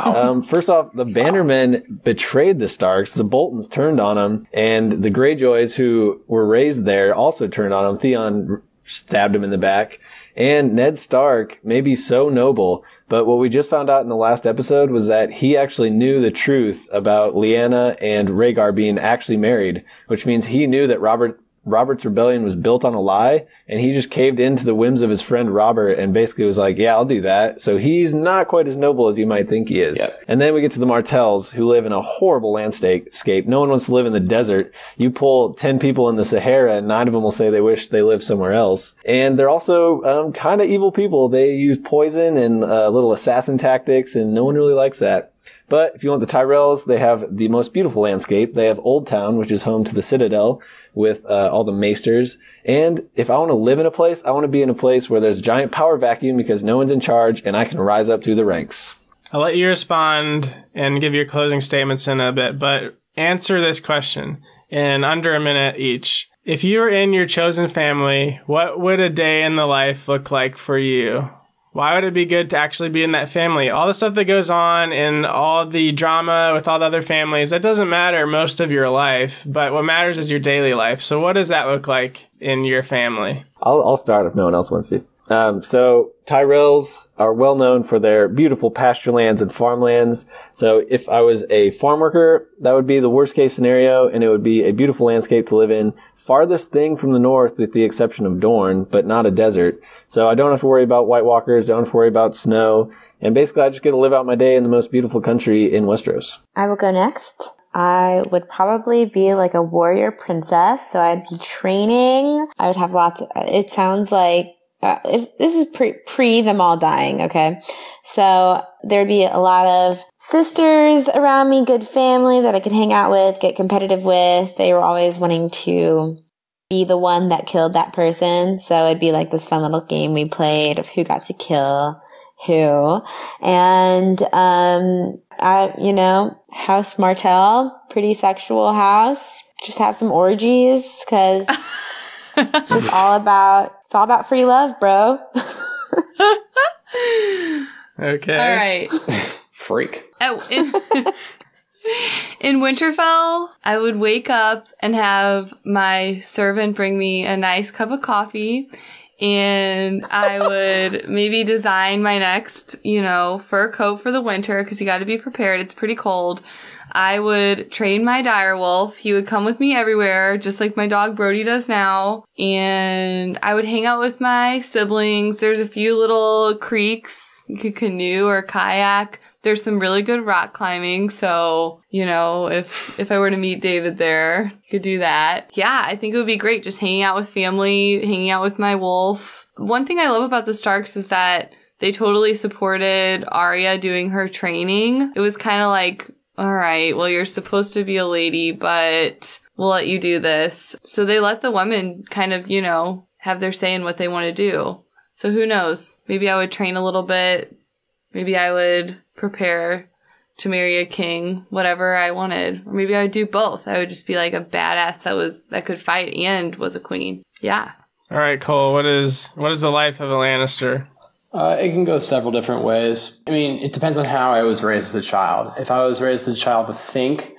first off, the Bannermen betrayed the Starks. The Boltons turned on them, and the Greyjoys, who were raised there, also turned on them. Theon stabbed him in the back. And Ned Stark may be so noble, but what we just found out in the last episode was that he actually knew the truth about Lyanna and Rhaegar being actually married, which means he knew that Robert Robert's rebellion was built on a lie, and he just caved into the whims of his friend Robert and basically was like, yeah, I'll do that. So he's not quite as noble as you might think he is. Yep. And then we get to the Martells, who live in a horrible landscape. No one wants to live in the desert. You pull 10 people in the Sahara, and 9 of them will say they wish they lived somewhere else. And they're also kind of evil people. They use poison and little assassin tactics, and no one really likes that. But if you want the Tyrells, they have the most beautiful landscape. They have Old Town, which is home to the Citadel, with all the maesters. And if I want to live in a place, I want to be in a place where there's a giant power vacuum because no one's in charge and I can rise up through the ranks. I'll let you respond and give your closing statements in a bit, but answer this question in under a minute each. If you were in your chosen family, what would a day in the life look like for you? Why would it be good to actually be in that family? All the stuff that goes on and all the drama with all the other families, that doesn't matter most of your life, but what matters is your daily life. So what does that look like in your family? I'll start if no one else wants to. So Tyrells are well known for their beautiful pasture lands and farmlands. So if I was a farm worker, that would be the worst case scenario, and it would be a beautiful landscape to live in. Farthest thing from the north with the exception of Dorne, but not a desert. So I don't have to worry about White Walkers, don't have to worry about snow. And basically I just get to live out my day in the most beautiful country in Westeros. I will go next. I would probably be like a warrior princess. So I'd be training. I would have it sounds like, if this is pre them all dying, okay? So there'd be a lot of sisters around me, good family that I could hang out with, get competitive with. They were always wanting to be the one that killed that person. So it'd be like this fun little game we played of who got to kill who. And, House Martell, pretty sexual house. Just have some orgies, cause it's just all about free love, bro. Okay. All right. Freak. In Winterfell, I would wake up and have my servant bring me a nice cup of coffee, and I would maybe design my next, fur coat for the winter, because you got to be prepared. It's pretty cold. I would train my direwolf. He would come with me everywhere, just like my dog Brody does now. And I would hang out with my siblings. There's a few little creeks. You could canoe or kayak. There's some really good rock climbing. So, if I were to meet David there, you could do that. Yeah, I think it would be great just hanging out with family, hanging out with my wolf. One thing I love about the Starks is that they totally supported Arya doing her training. It was kind of like, all right, well, you're supposed to be a lady, but we'll let you do this. So they let the women kind of, have their say in what they want to do. So who knows? Maybe I would train a little bit. Maybe I would prepare to marry a king, whatever I wanted. Or maybe I would do both. I would just be like a badass that could fight and was a queen. Yeah. All right, Cole, what is the life of a Lannister? It can go several different ways. I mean, it depends on how I was raised as a child. If I was raised as a child to think,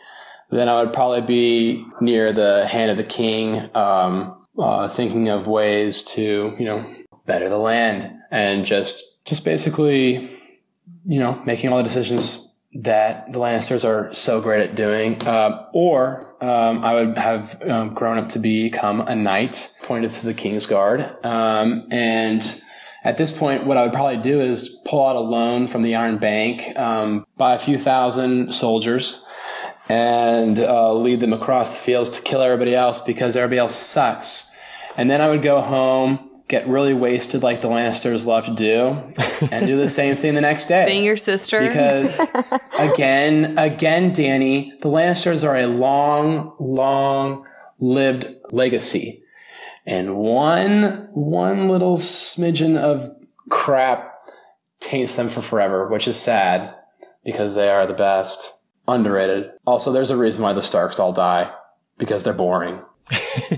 then I would probably be near the hand of the king, thinking of ways to, better the land and just basically, making all the decisions that the Lannisters are so great at doing. Or I would have grown up to become a knight appointed to the King's Guard. And at this point, what I would probably do is pull out a loan from the Iron Bank, buy a few thousand soldiers, and lead them across the fields to kill everybody else because everybody else sucks. And then I would go home, get really wasted like the Lannisters love to do, and do the same thing the next day. Bang your sister. Because, again, Dani, the Lannisters are a long, long-lived legacy. And one little smidgen of crap taints them for forever, which is sad because they are the best. Underrated. Also, there's a reason why the Starks all die, because they're boring.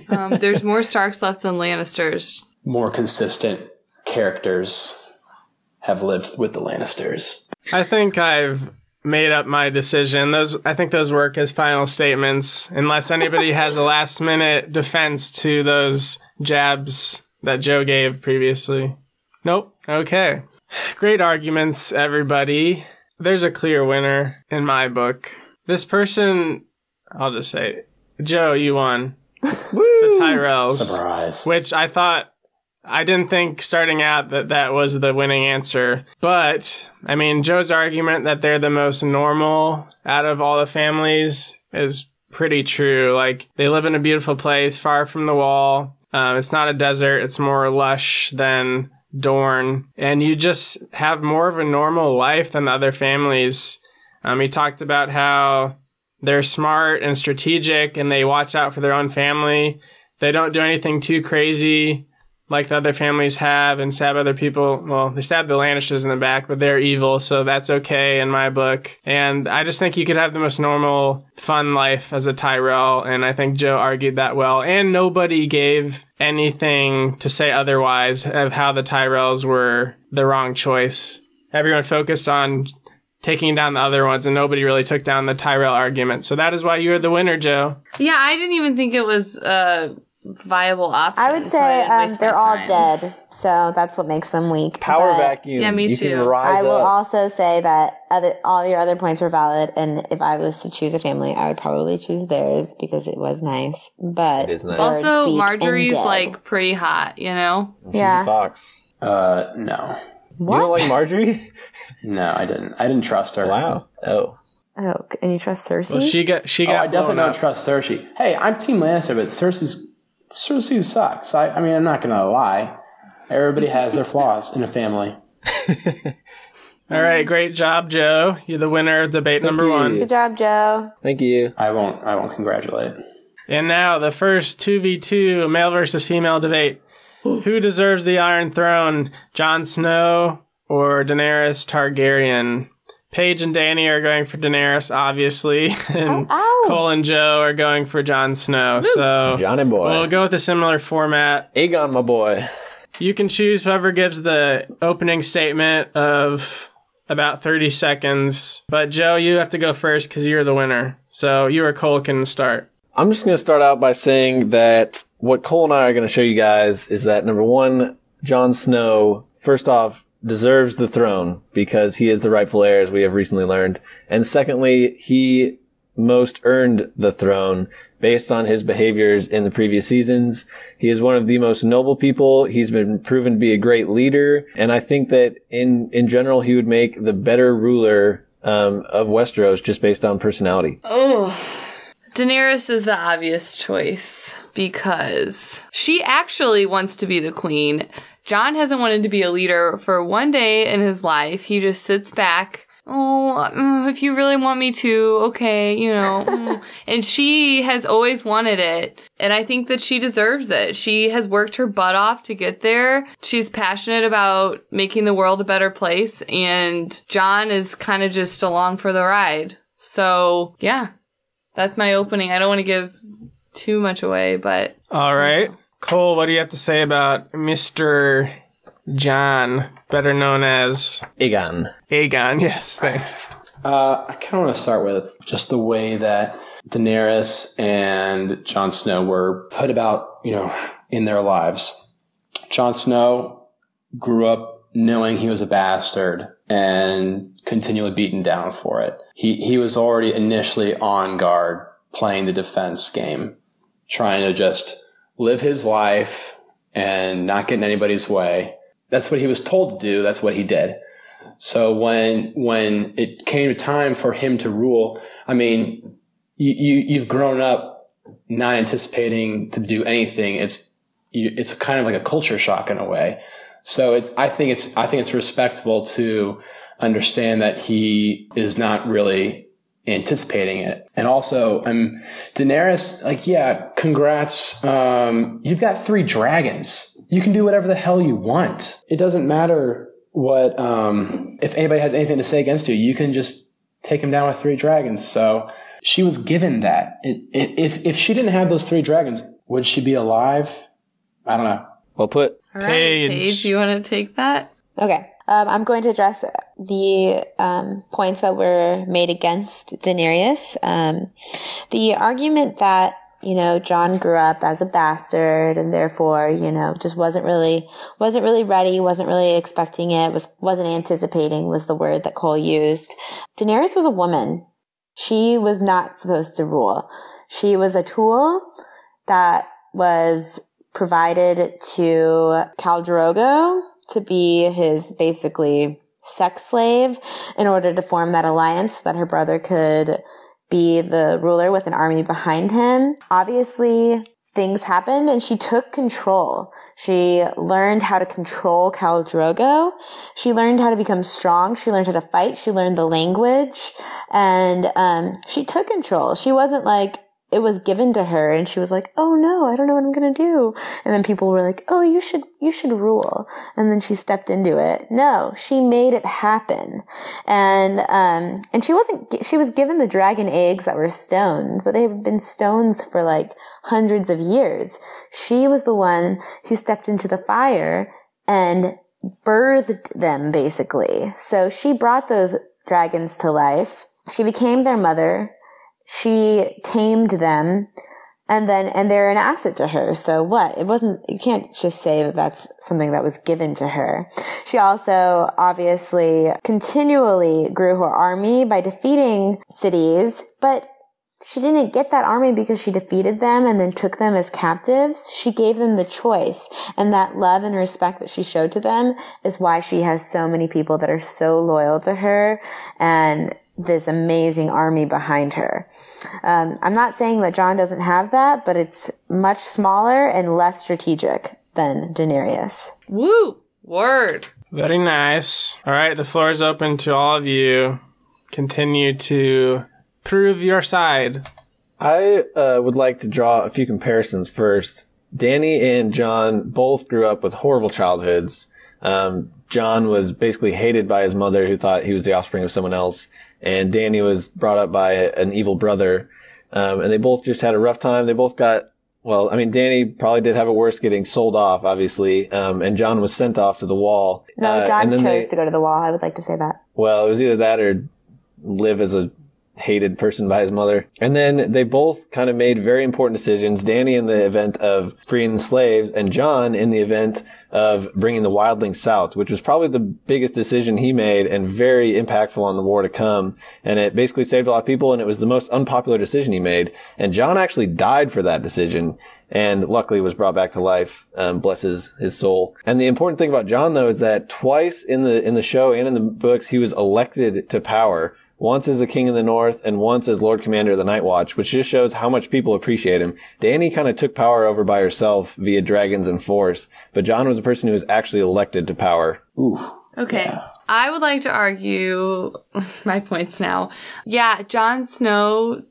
There's more Starks left than Lannisters. More consistent characters have lived with the Lannisters. I think I've made up my decision. I think those work as final statements, unless anybody has a last-minute defense to those jabs that Joe gave previously. Nope. Okay. Great arguments, everybody. There's a clear winner in my book. This person, I'll just say, Joe, you won. The Tyrells. Surprise. Which I didn't think starting out that was the winning answer. But, I mean, Joe's argument that they're the most normal out of all the families is pretty true. Like, they live in a beautiful place far from the wall. It's not a desert. It's more lush than Dorne. And you just have more of a normal life than the other families. He talked about how they're smart and strategic and they watch out for their own family. They don't do anything too crazy like the other families have and stab other people. Well, they stab the Lannisters in the back, but they're evil, so that's okay in my book. And I just think you could have the most normal, fun life as a Tyrell, and I think Joe argued that well. And nobody gave anything to say otherwise of how the Tyrells were the wrong choice. Everyone focused on taking down the other ones, and nobody really took down the Tyrell argument. So that is why you're the winner, Joe. Yeah, I didn't even think it was viable option. I would say they're all dead, so that's what makes them weak. Power vacuum. Yeah, me you too. Can rise I will up. also say that all your other points were valid, and if I was to choose a family, I would probably choose theirs because it was nice. But It is nice. Also, weak Marjorie's and dead. like pretty hot, you know? She's Yeah. a fox. No. You don't like Marjorie? No, I didn't. I didn't trust her. Wow. Oh. Oh, and you trust Cersei? Well, she got I definitely blown don't up. trust Cersei. Hey, I'm Team Lannister, but Cersei sucks. I mean, I'm not going to lie. Everybody has their flaws in a family. All right, great job, Joe. You're the winner of debate number 1. Good job, Joe. Thank you. I won't congratulate. And now the first 2v2 male versus female debate. Who deserves the Iron Throne, Jon Snow or Daenerys Targaryen? Paige and Dani are going for Daenerys, obviously, and Cole and Joe are going for Jon Snow. So Johnny boy. we'll go with a similar format. Aegon, my boy. You can choose whoever gives the opening statement of about 30 seconds. But Joe, you have to go first because you're the winner. So you or Cole can start. I'm just going to start out by saying that what Cole and I are going to show you guys is that, number one, Jon Snow, first off, deserves the throne because he is the rightful heir, as we have recently learned. And secondly, he most earned the throne based on his behaviors in the previous seasons. He is one of the most noble people. He's been proven to be a great leader. And I think that in general, he would make the better ruler of Westeros just based on personality. Oh, Daenerys is the obvious choice because she actually wants to be the queen. Jon hasn't wanted to be a leader for one day in his life. He just sits back. Oh, if you really want me to, okay, you know. And she has always wanted it. And I think that she deserves it. She has worked her butt off to get there. She's passionate about making the world a better place. And Jon is kind of just along for the ride. So, yeah, that's my opening. I don't want to give too much away, but... All right. Cole, what do you have to say about Mr. Jon, better known as... Aegon. Aegon, yes, thanks. I kind of want to start with just the way that Daenerys and Jon Snow were put about, in their lives. Jon Snow grew up knowing he was a bastard and continually beaten down for it. He was already initially on guard, playing the defense game, trying to just live his life and not get in anybody's way. That's what he was told to do. That's what he did. So when it came time for him to rule, I mean, you've grown up not anticipating to do anything. It's kind of like a culture shock in a way. So I think it's respectable to understand that he is not really anticipating it. And also, Daenerys, congrats. You've got 3 dragons. You can do whatever the hell you want. It doesn't matter what, if anybody has anything to say against you, you can just take him down with 3 dragons. So she was given that. If she didn't have those 3 dragons, would she be alive? I don't know. Well put. All right, Paige. Paige, you want to take that? Okay. I'm going to address the points that were made against Daenerys. The argument that, Jon grew up as a bastard and therefore, just wasn't really ready, wasn't really expecting it, wasn't anticipating was the word that Cole used. Daenerys was a woman. She was not supposed to rule. She was a tool that was provided to Khal Drogo to be his basically sex slave in order to form that alliance so that her brother could be the ruler with an army behind him. Obviously, things happened and she took control. She learned how to control Khal Drogo. She learned how to become strong. She learned how to fight. She learned the language and she took control. She wasn't like, it was given to her and she was like, oh no, I don't know what I'm going to do. And then people were like, oh, you should rule. And then she stepped into it. No, she made it happen. And she was given the dragon eggs that were stones, but they've been stones for like hundreds of years. She was the one who stepped into the fire and birthed them basically. So she brought those dragons to life. She became their mother. She tamed them and they're an asset to her. So what? You can't just say that that's something that was given to her. She also obviously continually grew her army by defeating cities, but she didn't get that army because she defeated them and then took them as captives. She gave them the choice. And that love and respect that she showed to them is why she has so many people that are so loyal to her and this amazing army behind her. I'm not saying that Jon doesn't have that, but it's much smaller and less strategic than Daenerys. Woo! Word. Very nice. All right, the floor is open to all of you. Continue to prove your side. I would like to draw a few comparisons first. Dani and Jon both grew up with horrible childhoods. Jon was basically hated by his mother who thought he was the offspring of someone else. And Dani was brought up by an evil brother. And they both just had a rough time. They both got, Dani probably did have it worse getting sold off, obviously. And Jon was sent off to the wall. No, Jon chose to go to the wall. I would like to say that. Well, it was either that or live as a hated person by his mother. And then they both kind of made very important decisions. Dani in the event of freeing the slaves and Jon in the event of bringing the wildlings south, which was probably the biggest decision he made and very impactful on the war to come. And it basically saved a lot of people and it was the most unpopular decision he made. And Jon actually died for that decision and luckily was brought back to life. Bless his soul. And the important thing about Jon though is that twice in the show and in the books, he was elected to power. Once as the King of the North and once as Lord Commander of the Night Watch, which just shows how much people appreciate him. Dani kind of took power over by herself via dragons and force, but Jon was a person who was actually elected to power. Ooh. Okay. Yeah. I would like to argue my points now. Yeah, Jon Snow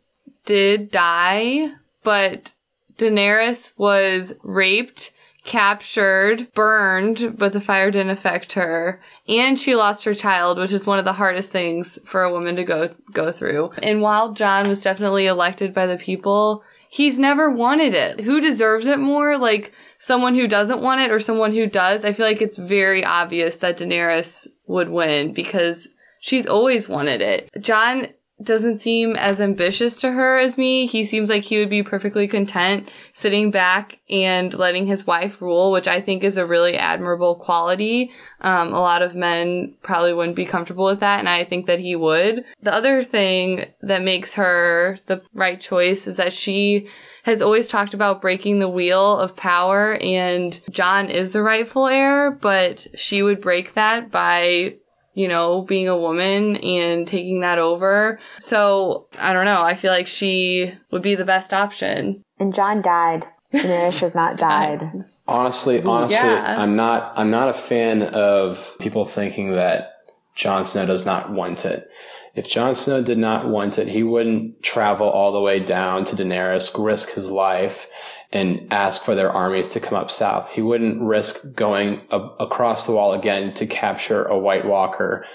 did die, but Daenerys was raped, captured, burned, but the fire didn't affect her. And she lost her child, which is one of the hardest things for a woman to go through. And while Jon was definitely elected by the people, he's never wanted it. Who deserves it more? Like someone who doesn't want it or someone who does? I feel like it's very obvious that Daenerys would win because she's always wanted it. Jon doesn't seem as ambitious to her as me. He seems like he would be perfectly content sitting back and letting his wife rule, which I think is a really admirable quality. A lot of men probably wouldn't be comfortable with that, and I think that he would. The other thing that makes her the right choice is that she has always talked about breaking the wheel of power, and Jon is the rightful heir, but she would break that by being a woman and taking that over. So, I don't know. I feel like she would be the best option. And Jon died. Daenerys has not died. Honestly, yeah. I'm not a fan of people thinking that Jon Snow does not want it. If Jon Snow did not want it, he wouldn't travel all the way down to Daenerys, risk his life, and ask for their armies to come up south. He wouldn't risk going across the wall again to capture a White Walker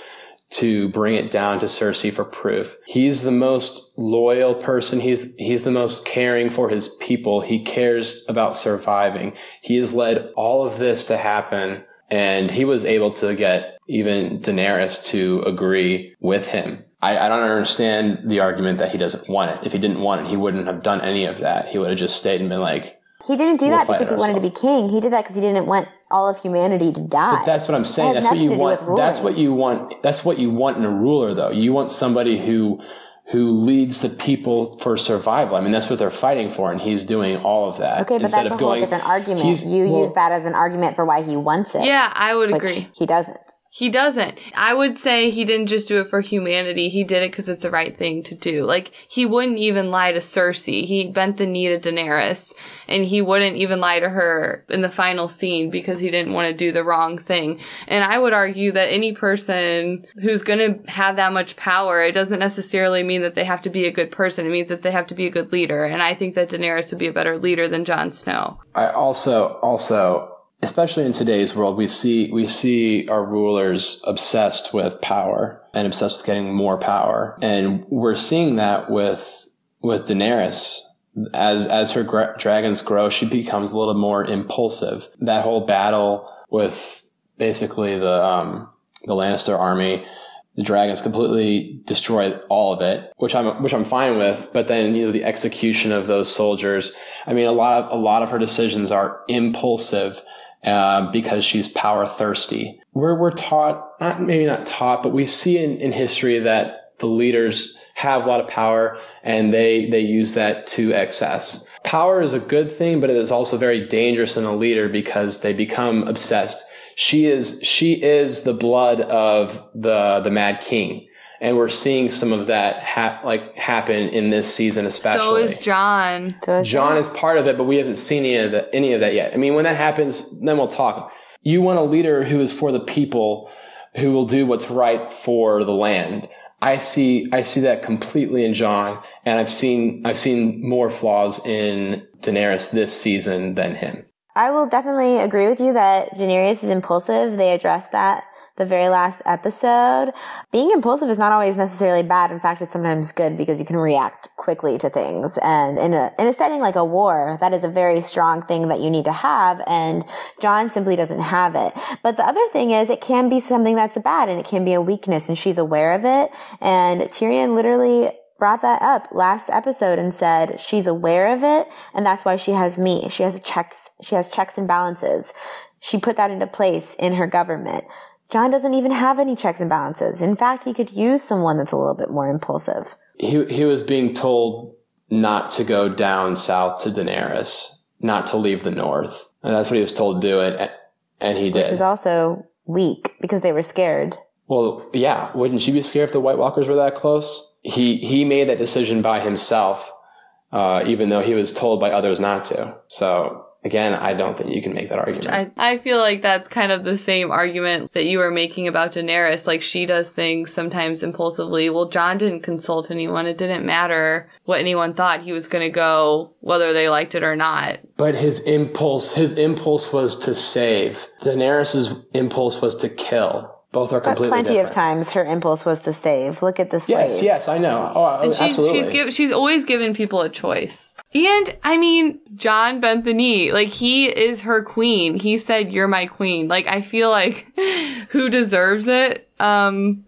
to bring it down to Cersei for proof. He's the most loyal person. He's the most caring for his people. He cares about surviving. He has led all of this to happen, and he was able to get even Daenerys to agree with him. I don't understand the argument that he doesn't want it. If he didn't want it, he wouldn't have done any of that. He would have just stayed and been like, he didn't do that because he wanted to be king. He did that because he didn't want all of humanity to die. But that's what I'm saying. That's what you want. That's what you want in a ruler, though. You want somebody who who leads the people for survival. I mean, that's what they're fighting for, and he's doing all of that. Okay, but that's a whole different argument. Use that as an argument for why he wants it. Yeah, I would agree. He doesn't. He doesn't. I would say he didn't just do it for humanity. He did it because it's the right thing to do. Like, he wouldn't even lie to Cersei. He bent the knee to Daenerys. And he wouldn't even lie to her in the final scene because he didn't want to do the wrong thing. And I would argue that any person who's going to have that much power, it doesn't necessarily mean that they have to be a good person. It means that they have to be a good leader. And I think that Daenerys would be a better leader than Jon Snow. I also, especially in today's world, we see our rulers obsessed with power and obsessed with getting more power. And we're seeing that with Daenerys. As her dragons grow, she becomes a little more impulsive. That whole battle with basically the Lannister army, the dragons completely destroyed all of it, which I'm fine with. But then, the execution of those soldiers. I mean, a lot of her decisions are impulsive. Because she's power thirsty. We're taught, maybe not taught, but we see in history that the leaders have a lot of power and they use that to excess. Power is a good thing, but it is also very dangerous in a leader because they become obsessed. She is the blood of the Mad King. And we're seeing some of that happen in this season, especially. So is Jon. Jon is part of it, but we haven't seen any of that yet. I mean, when that happens, then we'll talk. You want a leader who is for the people, who will do what's right for the land. I see that completely in Jon, and I've seen more flaws in Daenerys this season than him. I will definitely agree with you that Daenerys is impulsive. They addressed that the very last episode. Being impulsive is not always necessarily bad. In fact, it's sometimes good because you can react quickly to things. And in a setting like a war, that is a very strong thing that you need to have. And Jon simply doesn't have it. But the other thing is it can be something that's bad and it can be a weakness, and she's aware of it. And Tyrion literally brought that up last episode and said she's aware of it, and that's why she has me. She has checks and balances. She put that into place in her government. Jon doesn't even have any checks and balances. In fact, he could use someone that's a little bit more impulsive. He was being told not to go down south to Daenerys, not to leave the north. And that's what he was told to do it, and he did. Which is also weak because they were scared. Well, yeah. Wouldn't she be scared if the White Walkers were that close? He made that decision by himself, even though he was told by others not to. So again, I don't think you can make that argument. I feel like that's kind of the same argument that you were making about Daenerys. Like, she does things sometimes impulsively. Well, Jon didn't consult anyone. It didn't matter what anyone thought. He was going to go whether they liked it or not. But his impulse was to save. Daenerys' impulse was to kill. Both are completely plenty different. Of times her impulse was to save. Look at the slaves. Yes, I know. Oh, and absolutely. She's always given people a choice. And, I mean, Jon bent the knee. Like, he is her queen. He said, "You're my queen." Like, I feel like who deserves it?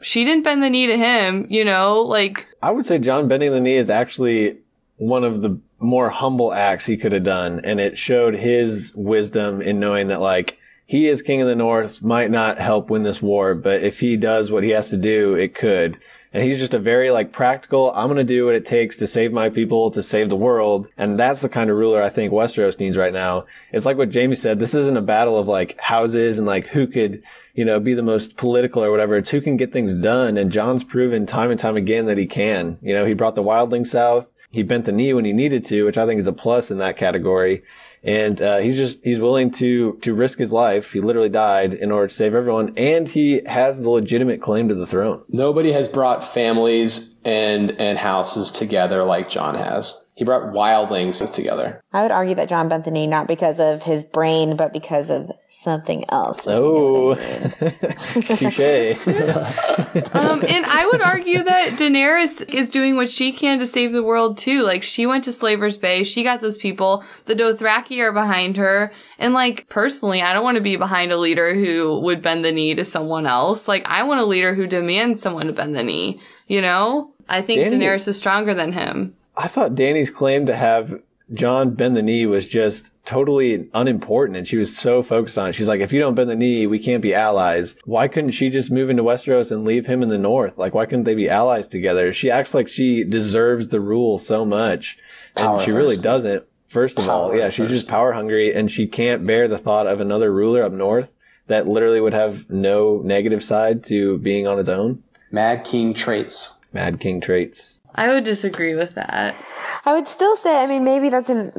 She didn't bend the knee to him, like. I would say Jon bending the knee is actually one of the more humble acts he could have done. And it showed his wisdom in knowing that, like, he is king of the north, might not help win this war, but if he does what he has to do, it could. And he's just a very, practical, I'm going to do what it takes to save my people, to save the world. And that's the kind of ruler I think Westeros needs right now. It's like what Jamie said. This isn't a battle of, houses and, who could, be the most political or whatever. It's who can get things done. And Jon's proven time and time again that he can. He brought the wildlings south. He bent the knee when he needed to, which I think is a plus in that category. And he's willing to risk his life. He literally died in order to save everyone, and he has the legitimate claim to the throne. Nobody has brought families and houses together like Jon has. He brought wildlings together. I would argue that Jon bent the knee not because of his brain, but because of something else. Oh, touche. And I would argue that Daenerys is doing what she can to save the world too. Like, she went to Slaver's Bay. She got those people. The Dothraki are behind her. And personally, I don't want to be behind a leader who would bend the knee to someone else. I want a leader who demands someone to bend the knee. I think Daenerys is stronger than him. I thought Dany's claim to have Jon bend the knee was just totally unimportant, and she was so focused on it. She's like, if you don't bend the knee, we can't be allies. Why couldn't she just move into Westeros and leave him in the north? Like, why couldn't they be allies together? She acts like she deserves the rule so much, and she really doesn't. First of all, yeah, she's just power hungry, and she can't bear the thought of another ruler up north that literally would have no negative side to being on his own. Mad King traits. Mad King traits. I would disagree with that. I would still say, I mean, maybe that's an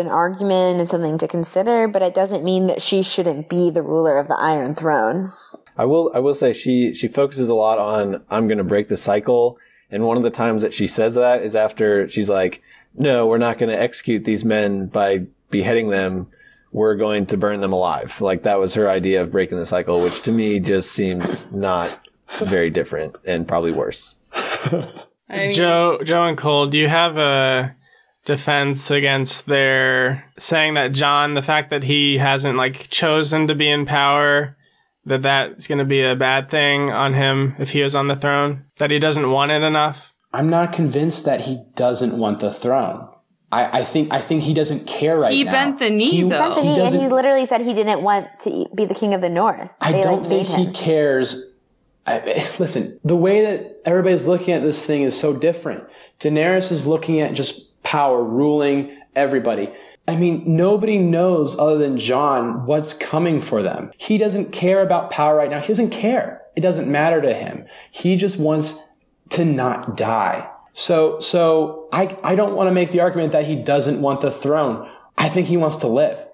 argument and something to consider, but it doesn't mean that she shouldn't be the ruler of the Iron Throne. I will say she focuses a lot on, I'm going to break the cycle. And one of the times that she says that is after she's like, no, we're not going to execute these men by beheading them. We're going to burn them alive. Like, that was her idea of breaking the cycle, which to me just seems not very different and probably worse. Joe and Cole, do you have a defense against their saying that Jon, the fact that he hasn't chosen to be in power, that's going to be a bad thing on him if he is on the throne? That he doesn't want it enough? I'm not convinced that he doesn't want the throne. I think he doesn't care right now. He bent the knee, though. He bent the knee, and he literally said he didn't want to be the king of the north. I don't think he cares. Listen, the way that everybody's looking at this thing is so different. Daenerys is looking at just power, ruling everybody. I mean, nobody knows other than Jon what's coming for them. He doesn't care about power right now. He doesn't care. It doesn't matter to him. He just wants to not die. So I don't want to make the argument that he doesn't want the throne. I think he wants to live.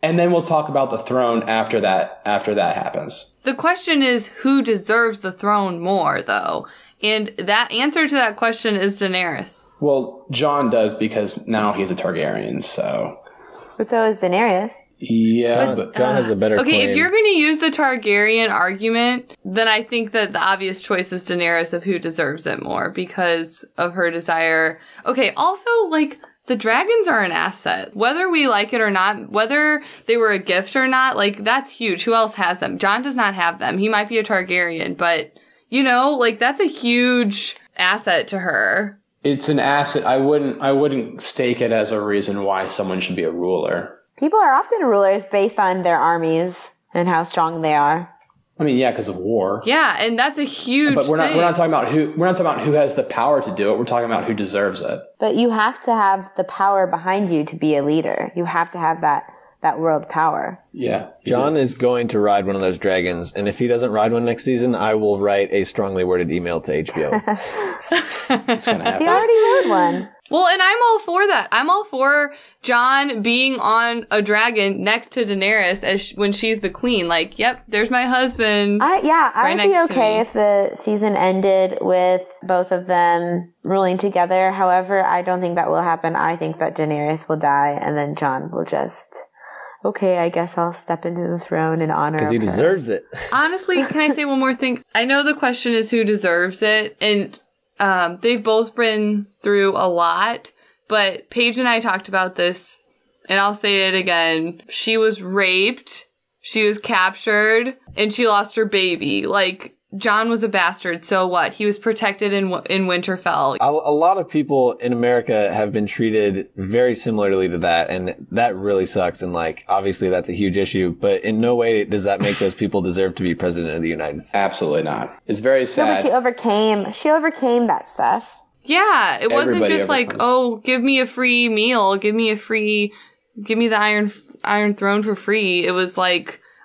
And then we'll talk about the throne after that happens. The question is, who deserves the throne more, though? And that answer to that question is Daenerys. Well, Jon does, because now he's a Targaryen, so... But so is Daenerys. Yeah, but Jon has a better claim. If you're going to use the Targaryen argument, then I think that the obvious choice is Daenerys of who deserves it more because of her desire. Okay, also, the dragons are an asset. Whether we like it or not, whether they were a gift or not, that's huge. Who else has them? Jon does not have them. He might be a Targaryen, but, that's a huge asset to her. It's an asset. I wouldn't stake it as a reason why someone should be a ruler. People are often rulers based on their armies and how strong they are. I mean, yeah, because of war. Yeah, and that's a huge But we're thing. not talking about who has the power to do it. We're talking about who deserves it. But you have to have the power behind you to be a leader. You have to have that world power. Yeah. Jon is going to ride one of those dragons, and if he doesn't ride one next season, I will write a strongly worded email to HBO. It's going to happen. He already rode one. Well, and I'm all for that. I'm all for Jon being on a dragon next to Daenerys when she's the queen. Yep, there's my husband. I'd be okay if the season ended with both of them ruling together. However, I don't think that will happen. I think that Daenerys will die, and then Jon will just... Okay, I guess I'll step into the throne in honor of her. Because he deserves it. Honestly, can I say one more thing? I know the question is who deserves it, and they've both been through a lot, but Paige and I talked about this, and I'll say it again. She was raped, she was captured, and she lost her baby. Jon was a bastard, so what? He was protected in Winterfell. A lot of people in America have been treated very similarly to that, and that really sucks, and obviously that's a huge issue, but in no way does that make those people deserve to be president of the United States. Absolutely not. It's very sad. No, but she overcame that stuff. Yeah, it wasn't Everybody just overcomes. give me a free meal, give me the Iron Throne for free. It was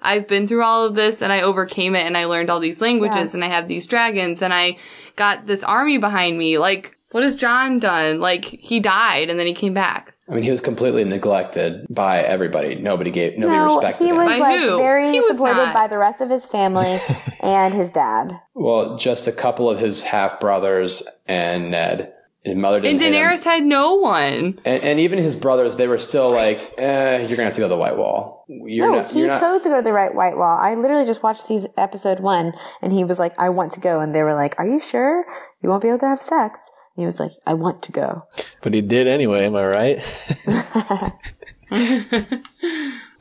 I've been through all of this and I overcame it and I learned all these languages and I have these dragons and I got this army behind me. What has Jon done? He died and then he came back. I mean, he was completely neglected by everybody. Nobody respected him. He was By who? very He was supported not. by the rest of his family and his dad. Well, just a couple of his half-brothers and Ned. His mother didn't And hate him. Daenerys had no one. And even his brothers, they were still you're going to have to go to the White Wall. He chose to go to the White Wall. I literally just watched episode 1, and he was like, I want to go. And they were like, are you sure? You won't be able to have sex. And he was like, I want to go. But he did anyway, am I right?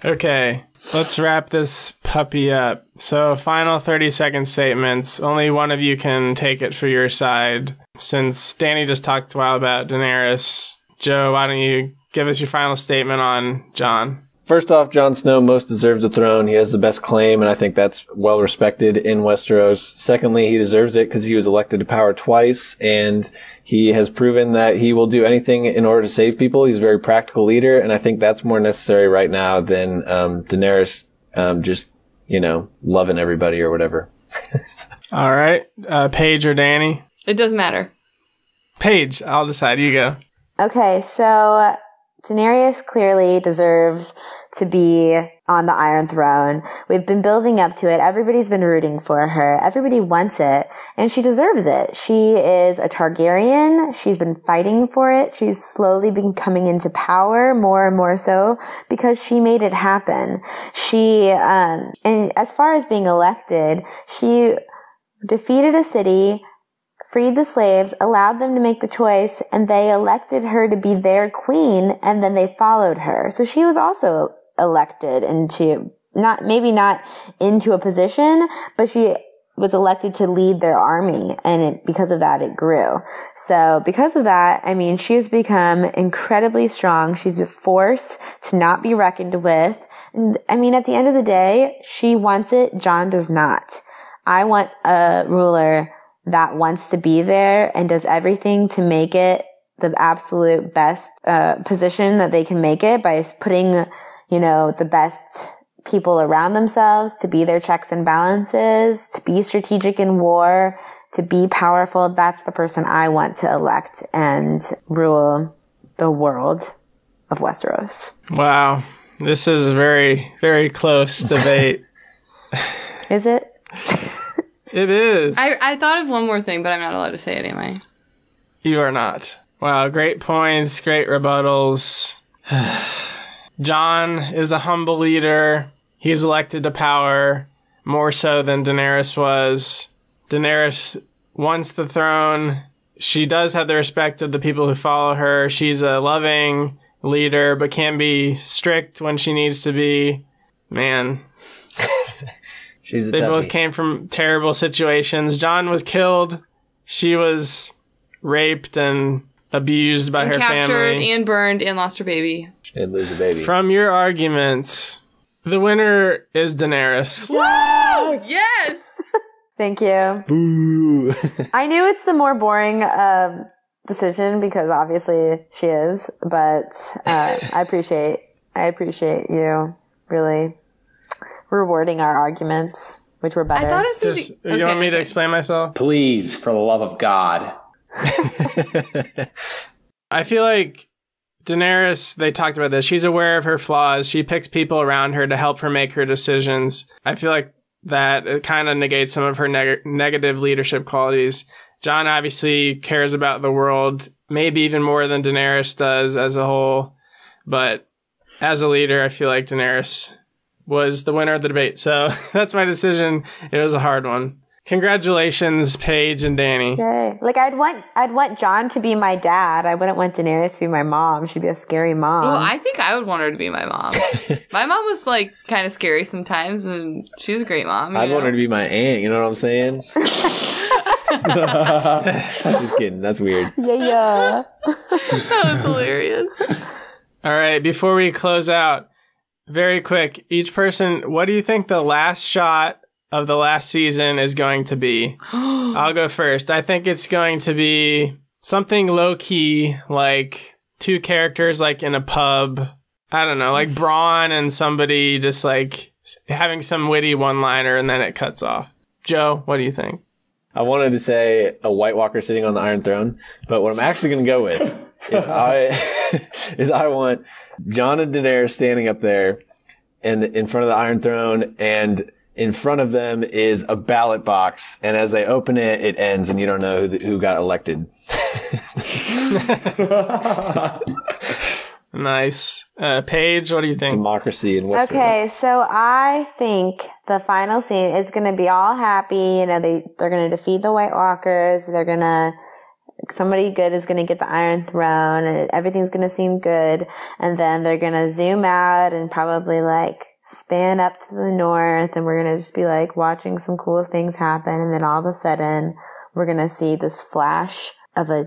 Okay, let's wrap this puppy up. So, final 30-second statements. Only one of you can take it for your side. Since Dani just talked a while about Daenerys, Joe, why don't you give us your final statement on Jon? First off, Jon Snow most deserves the throne. He has the best claim, and I think that's well respected in Westeros. Secondly, he deserves it because he was elected to power twice, and he has proven that he will do anything in order to save people. He's a very practical leader, and I think that's more necessary right now than Daenerys just, loving everybody or whatever. All right. Paige or Dani? It doesn't matter. Paige, I'll decide. You go. Okay, so Daenerys clearly deserves to be on the Iron Throne. We've been building up to it. Everybody's been rooting for her. Everybody wants it, and she deserves it. She is a Targaryen. She's been fighting for it. She's slowly been coming into power, more and more so, because she made it happen. She, and as far as being elected, she defeated a city, freed the slaves, allowed them to make the choice, and they elected her to be their queen, and then they followed her. So she was also elected into, not into a position, but she was elected to lead their army, and because of that, it grew. So because of that, she has become incredibly strong. She's a force to not be reckoned with. And, at the end of the day, she wants it. Jon does not. I want a ruler that wants to be there and does everything to make it the absolute best position that they can make it by putting, the best people around themselves to be their checks and balances, to be strategic in war, to be powerful. That's the person I want to elect and rule the world of Westeros. Wow. This is a very, very close debate. Is it? It is. I thought of one more thing, but I'm not allowed to say it anyway. You are not. Wow, great points, great rebuttals. Jon is a humble leader. He's elected to power more so than Daenerys was. Daenerys wants the throne. She does have the respect of the people who follow her. She's a loving leader, but can be strict when she needs to be. Man. They both came from terrible situations. Jon was killed. She was raped and abused by her family. Captured and burned and lost her baby. She did lose a baby. From your arguments, the winner is Daenerys. Woo! Yes! Thank you. Boo! I knew it's the more boring decision because obviously she is, but I appreciate you really rewarding our arguments, which were better. I thought it was You want me to explain myself? Please, for the love of God. I feel like Daenerys, they talked about this. She's aware of her flaws. She picks people around her to help her make her decisions. I feel like that it kind of negates some of her negative leadership qualities. Jon obviously cares about the world, maybe even more than Daenerys does as a whole. But as a leader, I feel like Daenerys was the winner of the debate. So that's my decision. It was a hard one. Congratulations, Paige and Dani. Yay. Like I'd want Jon to be my dad. I wouldn't want Daenerys to be my mom. She'd be a scary mom. Well, I think I would want her to be my mom. My mom was like kind of scary sometimes, and she was a great mom. I'd want her to be my aunt. You know what I'm saying? Just kidding. That's weird. Yeah. That was hilarious. All right. Before we close out, very quick, each person, what do you think the last shot of the last season is going to be? I'll go first. I think it's going to be something low-key, like two characters like in a pub. I don't know, like Bronn and somebody just like having some witty one-liner and then it cuts off. Joe, what do you think? I wanted to say a White Walker sitting on the Iron Throne, but what I'm actually going to go with is I want Jon and Daenerys standing up there and in front of the Iron Throne, and in front of them is a ballot box, and as they open it, it ends, and you don't know who got elected. Nice. Paige, what do you think? Democracy in Westeros. Okay, so I think the final scene is going to be all happy. They're going to defeat the White Walkers. Somebody good is going to get the Iron Throne, and everything's going to seem good. And then they're going to zoom out and probably like span up to the north, and we're going to just be like watching some cool things happen. And then all of a sudden, we're going to see this flash of a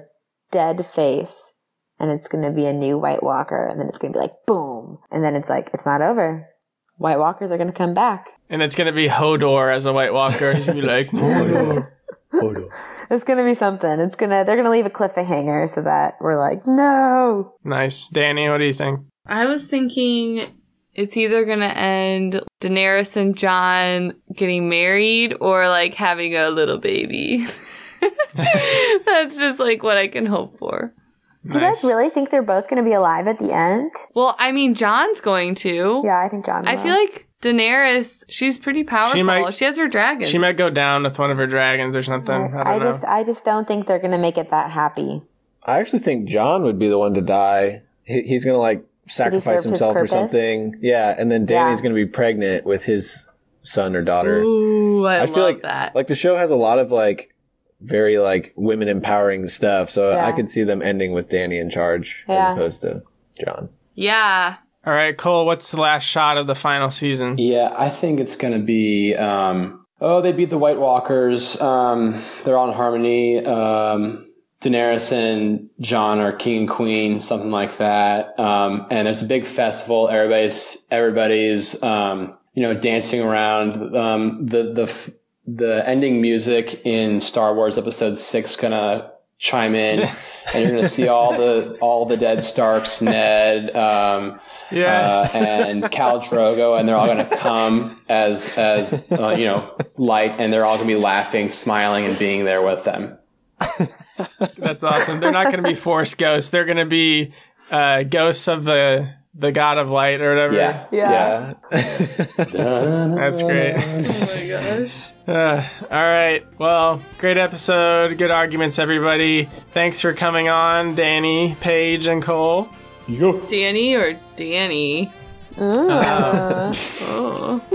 dead face. and it's going to be a new White Walker, and then it's going to be like, boom. And then it's like, it's not over. White Walkers are going to come back. And it's going to be Hodor as a White Walker. He's going to be like, Hodor. It's going to be something. They're going to leave a cliffhanger so that we're like, no. Nice. Dani, what do you think? I was thinking it's either going to end Daenerys and Jon getting married or like having a little baby. That's just like what I can hope for. Do you guys really think they're both going to be alive at the end? Well, I mean, Jon's going to. Yeah, I think Jon will. I feel like Daenerys, she's pretty powerful. She has her dragons. She might go down with one of her dragons or something. I don't know. I just don't think they're going to make it that happy. I actually think Jon would be the one to die. He's going to like sacrifice himself or something. Yeah, and then Dani's going to be pregnant with his son or daughter. Ooh, I feel love like that. Like the show has a lot of like very like women empowering stuff, so I could see them ending with Dani in charge as opposed to Jon. Yeah. All right, Cole, what's the last shot of the final season? Yeah, I think it's going to be, they beat the White Walkers. They're all in harmony. Daenerys and Jon are king and queen, something like that. And there's a big festival. Everybody's, dancing around. The ending music in Star Wars Episode 6 gonna chime in, and you're gonna see all the dead Starks, Ned, and Khal Drogo, and they're all gonna come as light, and they're all gonna be laughing, smiling, and being there with them. That's awesome. They're not gonna be Force ghosts. They're gonna be ghosts of the God of Light or whatever. Yeah. That's great. Oh my gosh. All right. Well, great episode. Good arguments, everybody. Thanks for coming on, Dani, Paige, and Cole. Dani or Dani?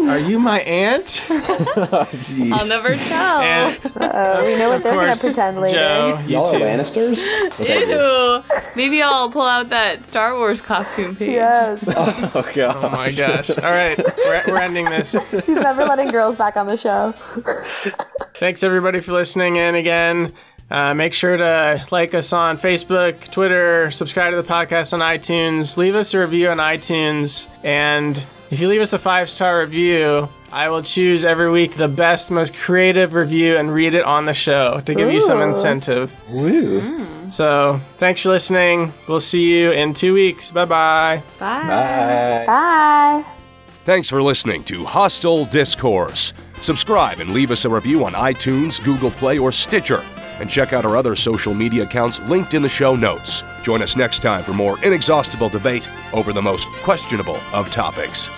Are you my aunt? I'll never tell. We know what they're going to pretend later. Joe, you Y'all are too. Lannisters? Ew. Maybe I'll pull out that Star Wars costume page. Yes. Oh god! Oh my gosh. All right. We're ending this. He's never letting girls back on the show. Thanks, everybody, for listening in again. Make sure to like us on Facebook, Twitter, subscribe to the podcast on iTunes, leave us a review on iTunes, and if you leave us a 5-star review, I will choose every week the best, most creative review and read it on the show to give you some incentive. Woo. So, thanks for listening. We'll see you in 2 weeks. Bye-bye. Bye. Bye. Thanks for listening to Hostel Discourse. Subscribe and leave us a review on iTunes, Google Play, or Stitcher. And check out our other social media accounts linked in the show notes. Join us next time for more inexhaustible debate over the most questionable of topics.